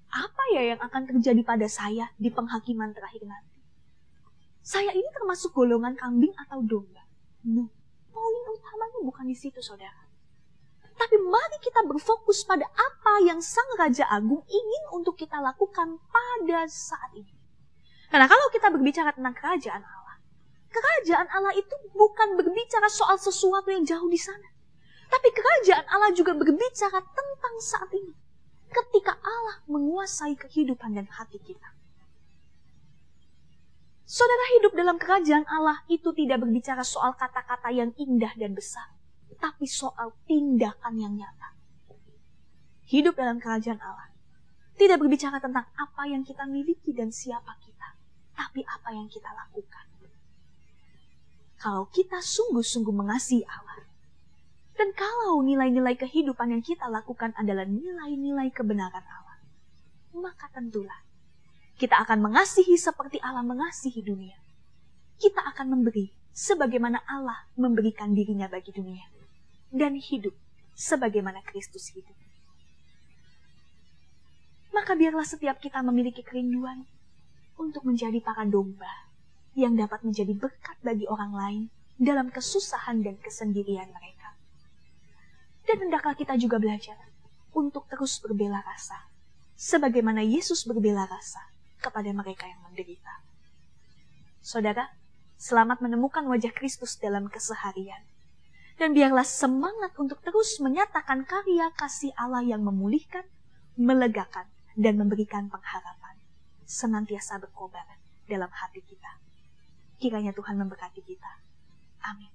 [SPEAKER 4] apa ya yang akan terjadi pada saya di penghakiman terakhir nanti? Saya ini termasuk golongan kambing atau domba? No, poin utamanya bukan di situ, saudara. Tapi mari kita berfokus pada apa yang Sang Raja Agung ingin untuk kita lakukan pada saat ini. Karena kalau kita berbicara tentang kerajaan Allah itu bukan berbicara soal sesuatu yang jauh di sana. Tapi kerajaan Allah juga berbicara tentang saat ini, ketika Allah menguasai kehidupan dan hati kita. Saudara, hidup dalam kerajaan Allah itu tidak berbicara soal kata-kata yang indah dan besar, tapi soal tindakan yang nyata. Hidup dalam kerajaan Allah tidak berbicara tentang apa yang kita miliki dan siapa kita, tapi apa yang kita lakukan. Kalau kita sungguh-sungguh mengasihi Allah, dan kalau nilai-nilai kehidupan yang kita lakukan adalah nilai-nilai kebenaran Allah, maka tentulah kita akan mengasihi seperti Allah mengasihi dunia. Kita akan memberi sebagaimana Allah memberikan dirinya bagi dunia, dan hidup sebagaimana Kristus hidup. Maka biarlah setiap kita memiliki kerinduan untuk menjadi para domba yang dapat menjadi berkat bagi orang lain dalam kesusahan dan kesendirian mereka. Dan hendaklah kita juga belajar untuk terus berbela rasa, sebagaimana Yesus berbela rasa kepada mereka yang menderita. Saudara, selamat menemukan wajah Kristus dalam keseharian. Dan biarlah semangat untuk terus menyatakan karya kasih Allah yang memulihkan, melegakan, dan memberikan pengharapan senantiasa berkobar dalam hati kita. Kiranya Tuhan memberkati kita. Amin.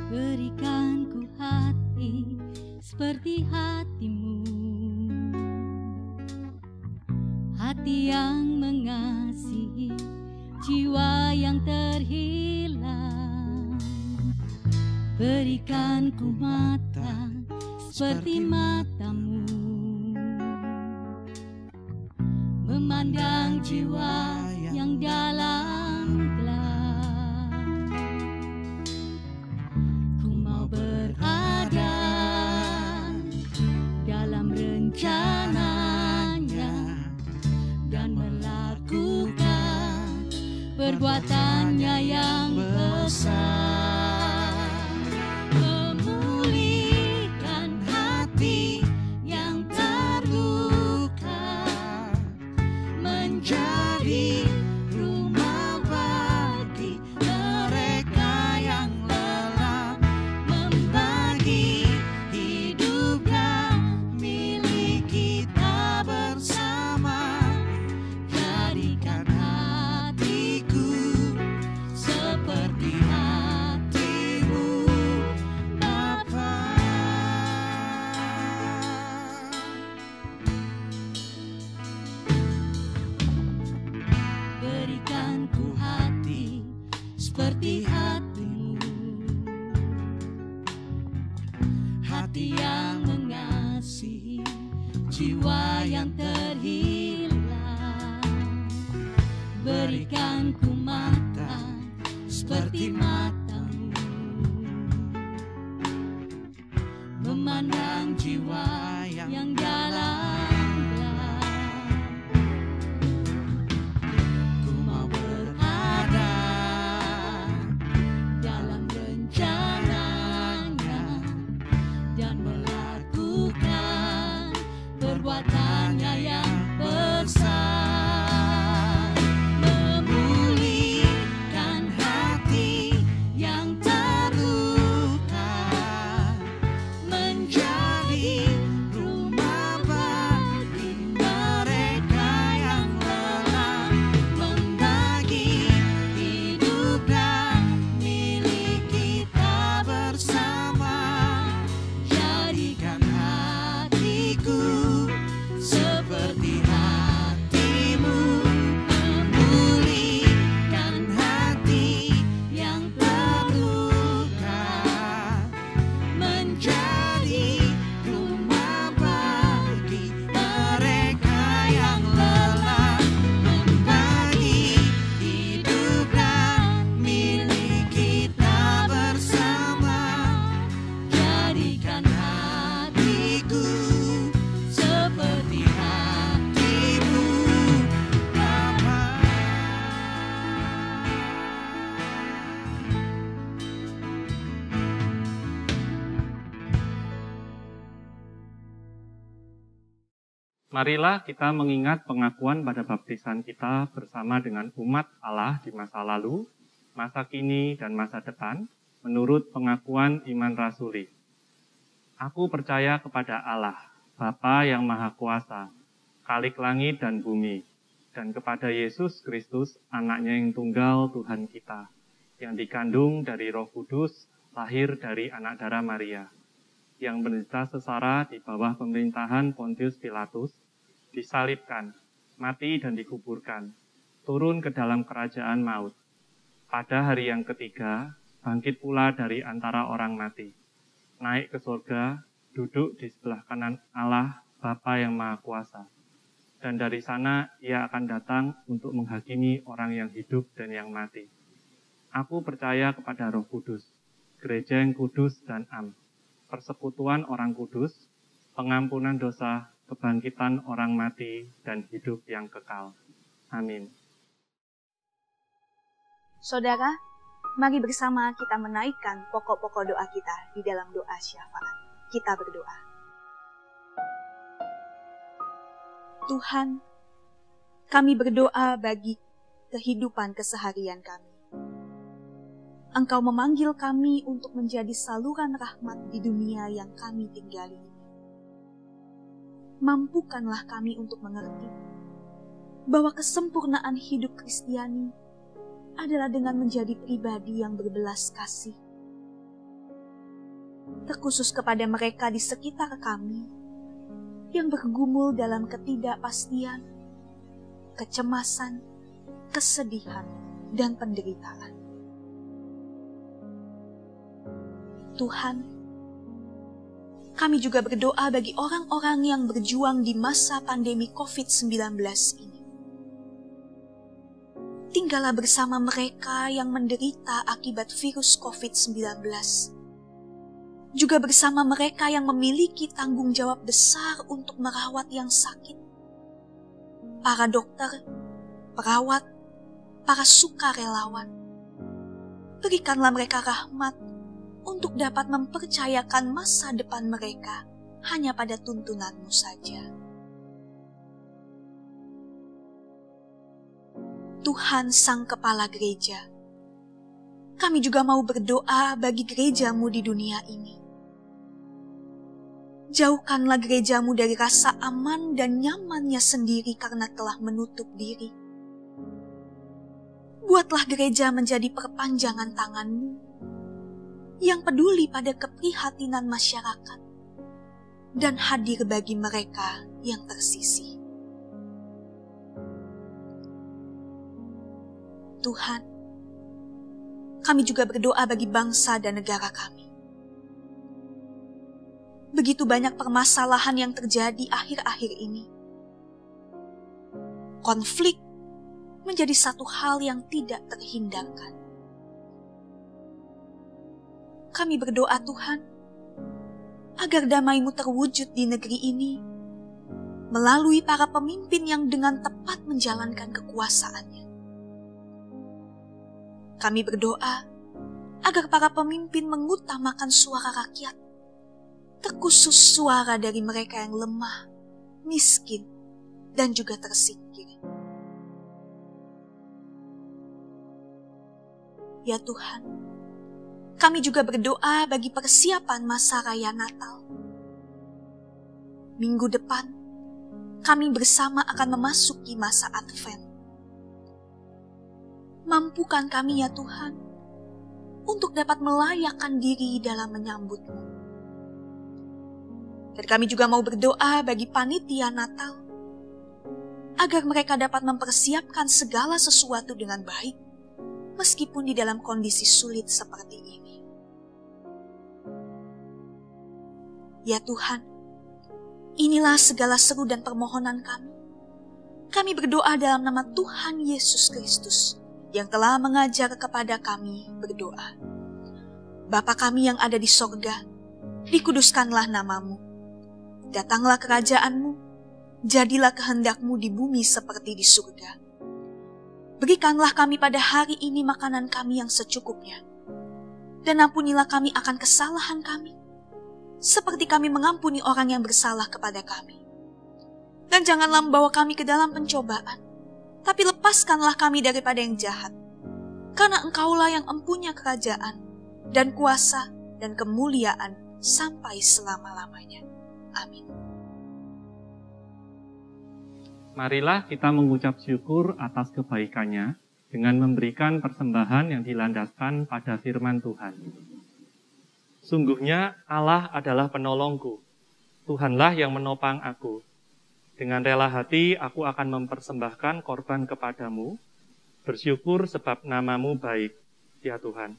[SPEAKER 5] Berikan ku hati seperti hatimu, hati yang mengasihi, jiwa yang terhilang. Berikan ku mata seperti matamu, memandang jiwa yang dalam gelap. Ku mau berada dalam rencananya dan melakukan perbuatannya yang besar, memulihkan hati yang terluka, menjadi rumah bagi mereka yang lelah, membagi hidupnya milik kita bersama. Jadikan hatiku seperti hatimu, Bapa. Berikan ku hati seperti hatimu, hati yang mengasihi, jiwa yang terhilang. Berikan ku mata seperti matamu, memandang jiwa yang dalam gelap. Ku mau berada dalam rencananya dan melakukan perbuatannya yang besar, memulihkan hati yang terluka, menjadi rumah
[SPEAKER 3] Marilah kita mengingat pengakuan pada baptisan kita bersama dengan umat Allah di masa lalu, masa kini, dan masa depan, menurut pengakuan iman rasuli. Aku percaya kepada Allah, Bapa yang Maha Kuasa, Khalik langit dan bumi, dan kepada Yesus Kristus, anaknya yang tunggal Tuhan kita, yang dikandung dari Roh Kudus, lahir dari anak darah Maria, yang menderita sengsara di bawah pemerintahan Pontius Pilatus, disalibkan, mati dan dikuburkan, turun ke dalam kerajaan maut. Pada hari yang ketiga, bangkit pula dari antara orang mati, naik ke surga, duduk di sebelah kanan Allah, Bapa yang Maha Kuasa. Dan dari sana ia akan datang untuk menghakimi orang yang hidup dan yang mati. Aku percaya kepada Roh Kudus, gereja yang kudus dan am, persekutuan orang kudus, pengampunan dosa, kebangkitan orang mati, dan hidup yang kekal. Amin.
[SPEAKER 4] Saudara, mari bersama kita menaikkan pokok-pokok doa kita di dalam doa syafaat. Kita berdoa. Tuhan, kami berdoa bagi kehidupan keseharian kami. Engkau memanggil kami untuk menjadi saluran rahmat di dunia yang kami tinggali ini. Mampukanlah kami untuk mengerti bahwa kesempurnaan hidup Kristiani adalah dengan menjadi pribadi yang berbelas kasih. Terkhusus kepada mereka di sekitar kami yang bergumul dalam ketidakpastian, kecemasan, kesedihan, dan penderitaan. Tuhan, kami juga berdoa bagi orang-orang yang berjuang di masa pandemi COVID-19 ini. Tinggallah bersama mereka yang menderita akibat virus COVID-19. Juga bersama mereka yang memiliki tanggung jawab besar untuk merawat yang sakit. Para dokter, perawat, para sukarelawan. Berikanlah mereka rahmat untuk dapat mempercayakan masa depan mereka hanya pada tuntunan-Mu saja. Tuhan Sang Kepala Gereja, kami juga mau berdoa bagi gereja-Mu di dunia ini. Jauhkanlah gereja-Mu dari rasa aman dan nyamannya sendiri karena telah menutup diri. Buatlah gereja menjadi perpanjangan tangan-Mu yang peduli pada keprihatinan masyarakat dan hadir bagi mereka yang tersisih. Tuhan, kami juga berdoa bagi bangsa dan negara kami. Begitu banyak permasalahan yang terjadi akhir-akhir ini. Konflik menjadi satu hal yang tidak terhindarkan. Kami berdoa Tuhan, agar damai-Mu terwujud di negeri ini, melalui para pemimpin yang dengan tepat menjalankan kekuasaannya. Kami berdoa, agar para pemimpin mengutamakan suara rakyat, terkhusus suara dari mereka yang lemah, miskin, dan juga tersingkir. Ya Tuhan, kami juga berdoa bagi persiapan masa raya Natal. Minggu depan, kami bersama akan memasuki masa Advent. Mampukan kami ya Tuhan, untuk dapat melayakkan diri dalam menyambut-Mu. Dan kami juga mau berdoa bagi panitia Natal, agar mereka dapat mempersiapkan segala sesuatu dengan baik, meskipun di dalam kondisi sulit seperti ini. Ya Tuhan, inilah segala seru dan permohonan kami. Kami berdoa dalam nama Tuhan Yesus Kristus yang telah mengajar kepada kami berdoa. Bapa kami yang ada di sorga, dikuduskanlah nama-Mu. Datanglah kerajaan-Mu, jadilah kehendak-Mu di bumi seperti di surga. Berikanlah kami pada hari ini makanan kami yang secukupnya. Dan ampunilah kami akan kesalahan kami, seperti kami mengampuni orang yang bersalah kepada kami. Dan janganlah membawa kami ke dalam pencobaan, tapi lepaskanlah kami daripada yang jahat. Karena Engkaulah yang empunya kerajaan, dan kuasa, dan kemuliaan sampai selama-lamanya. Amin.
[SPEAKER 3] Marilah kita mengucap syukur atas kebaikannya dengan memberikan persembahan yang dilandaskan pada firman Tuhan. Sungguhnya Allah adalah penolongku. Tuhanlah yang menopang aku. Dengan rela hati aku akan mempersembahkan korban kepadamu. Bersyukur sebab namamu baik, ya Tuhan.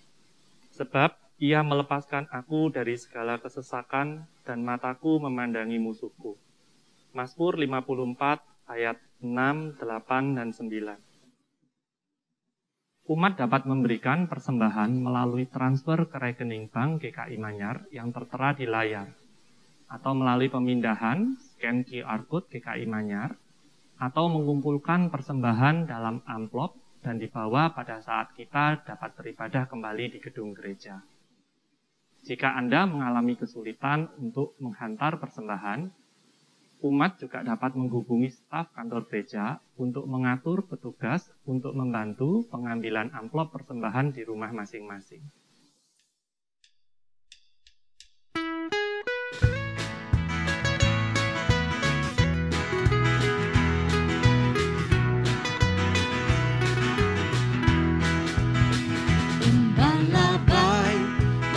[SPEAKER 3] Sebab Ia melepaskan aku dari segala kesesakan dan mataku memandangi musuhku. Mazmur 54 ayat 6, 8, dan 9. Umat dapat memberikan persembahan melalui transfer ke rekening bank GKI Manyar yang tertera di layar, atau melalui pemindahan, scan QR Code GKI Manyar, atau mengumpulkan persembahan dalam amplop dan dibawa pada saat kita dapat beribadah kembali di gedung gereja. Jika Anda mengalami kesulitan untuk menghantar persembahan, umat juga dapat menghubungi staf kantor gereja untuk mengatur petugas untuk membantu pengambilan amplop persembahan di rumah masing-masing.
[SPEAKER 5] Gembala baik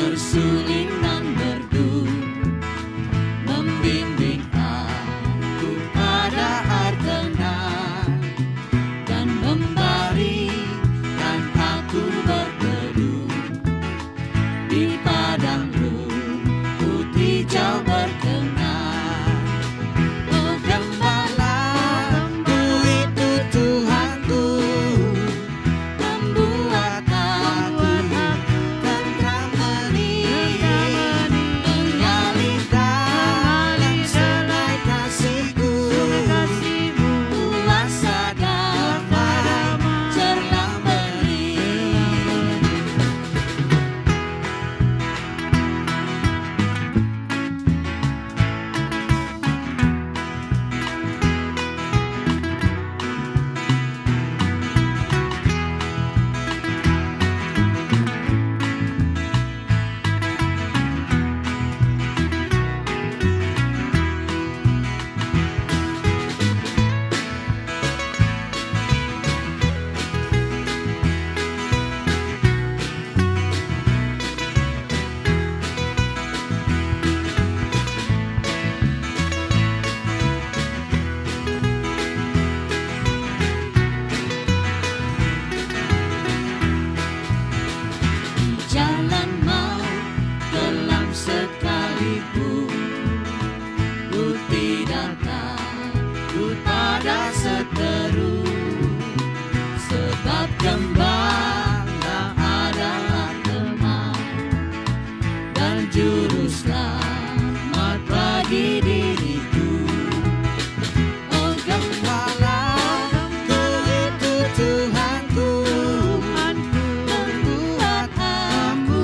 [SPEAKER 5] bersuling dan merdu, membimbing aku pada air tenang, dan memberikan aku berteduh di padang rumput hijau berkenan. Oh gembalaku itu Tuhanku, membuat aku tentram hening, mengalir dalam selai kasih-Mu, kuasa damai cerlah bening. Jalan mau kelam sekalipun, ku tidak takut pada seteru, sebab gembala adalah teman dan juru selamat bagi diriku. Oh gembalaku itu Tuhanku, membuat aku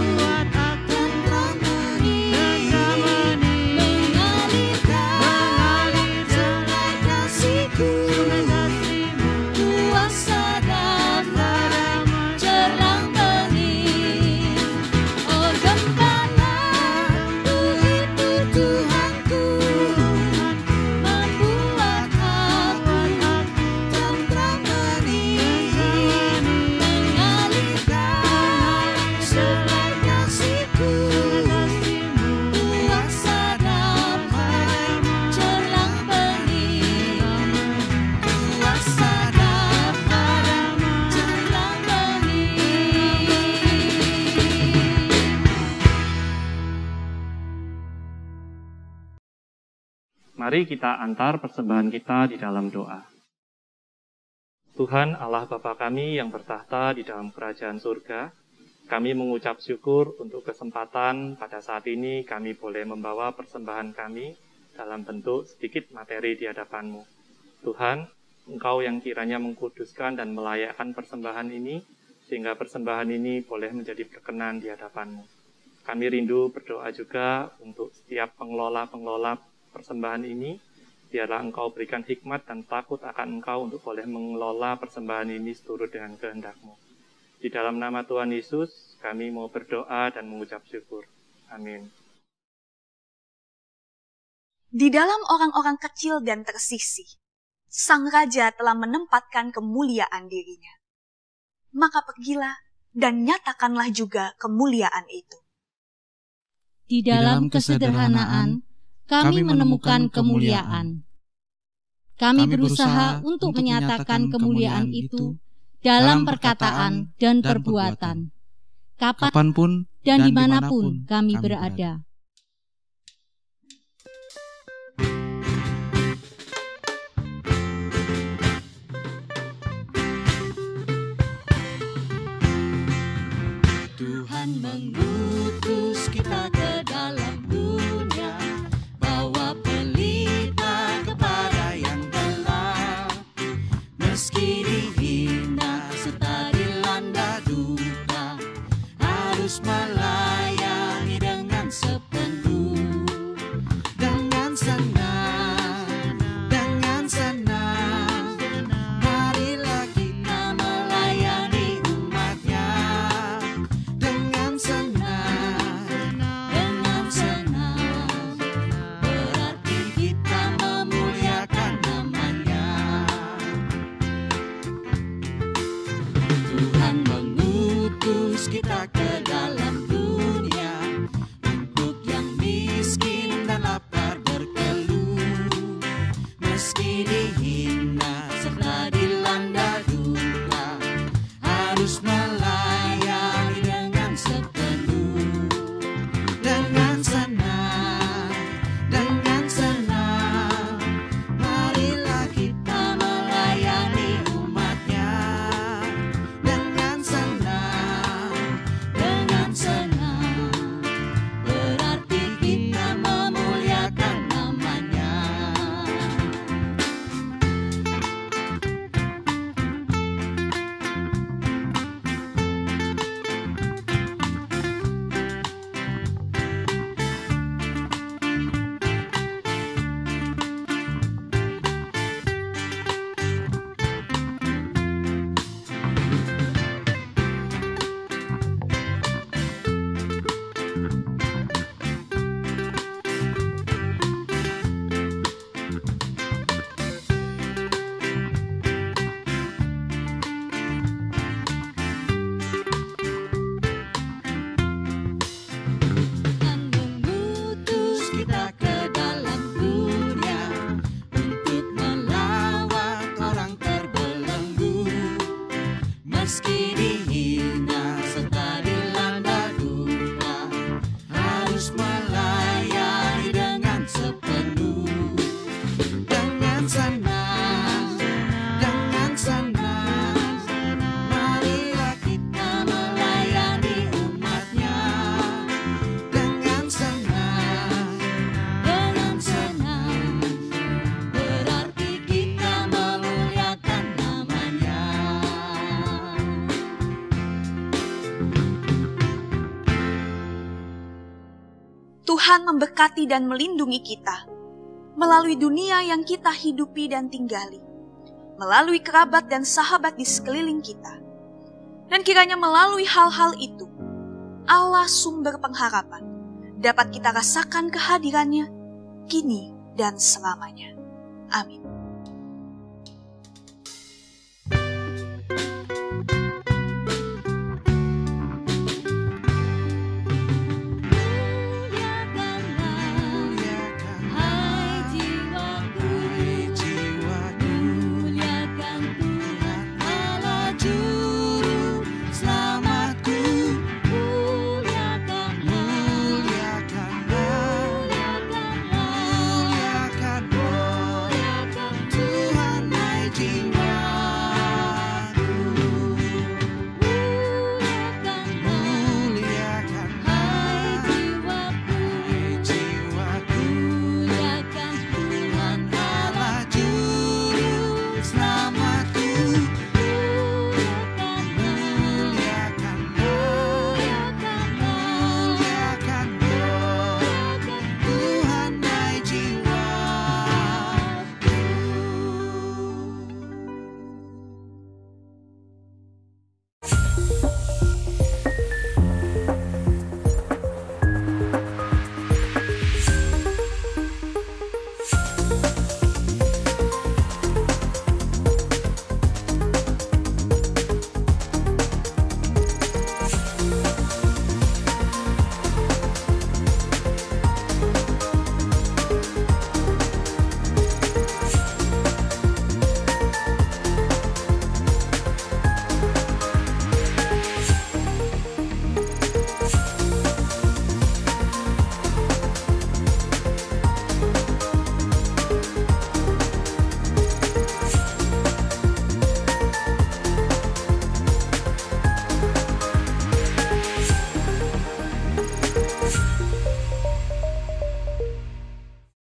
[SPEAKER 5] tentram hening, mengalir dalam selai kasih-Ku, kuasa damai cerlah bening. Oh gembalaku itu Tuhanku, membuat aku tentram hening, mengalir dalam selai kasih-Ku, kuasa damai cerlah bening, kuasa damai cerlah bening.
[SPEAKER 3] Mari kita antar persembahan kita di dalam doa. Tuhan Allah Bapa kami yang bertahta di dalam kerajaan surga, kami mengucap syukur untuk kesempatan pada saat ini kami boleh membawa persembahan kami dalam bentuk sedikit materi di hadapan-Mu. Tuhan, Engkau yang kiranya mengkuduskan dan melayakkan persembahan ini, sehingga persembahan ini boleh menjadi berkenan di hadapan-Mu. Kami rindu berdoa juga untuk setiap pengelola-pengelola persembahan ini, Biarlah Engkau berikan hikmat dan takut akan Engkau untuk boleh mengelola persembahan ini seturut dengan kehendak-Mu. Di dalam nama Tuhan Yesus, kami mau berdoa dan mengucap syukur. Amin.
[SPEAKER 4] Di dalam orang-orang kecil dan tersisih, Sang Raja telah menempatkan kemuliaan dirinya. Maka pergilah dan nyatakanlah juga kemuliaan itu.
[SPEAKER 5] Di dalam kesederhanaan, kami menemukan kemuliaan. Kami berusaha untuk menyatakan kemuliaan itu dalam perkataan dan perbuatan, kapanpun dan dimanapun kami berada.
[SPEAKER 2] Tuhan mengutus kita ke dalam dunia, bawa pelita kepada yang gelap. Meski dihina serta dilanda duka, harus melayani dengan sepenuh. Dengan senang, marilah kita melayani umat-Nya. Dengan senang, berarti kita memuliakan nama-Nya. Tuhan mengutus kita ke dalam dunia, untuk yang miskin dan lapar berkeluh. Meski dihina serta dilanda duka, harus melayani dengan sepenuh. Dengan senang, marilah kita melayani umat-Nya. Dengan senang, berarti kita memuliakan nama-Nya. Tuhan mengutus kita ke dalam dunia, untuk melawat orang terbelenggu. Meski dihina serta dilanda duka, harus melayani dengan sepenuh. Dengan senang, marilah kita melayani umat-Nya. Dengan senang, berarti kita memuliakan nama-Nya.
[SPEAKER 4] Tuhan memberkati dan melindungi kita melalui dunia yang kita hidupi dan tinggali, melalui kerabat dan sahabat di sekeliling kita. Dan kiranya melalui hal-hal itu, Allah sumber pengharapan dapat kita rasakan kehadirannya kini dan selamanya. Amin.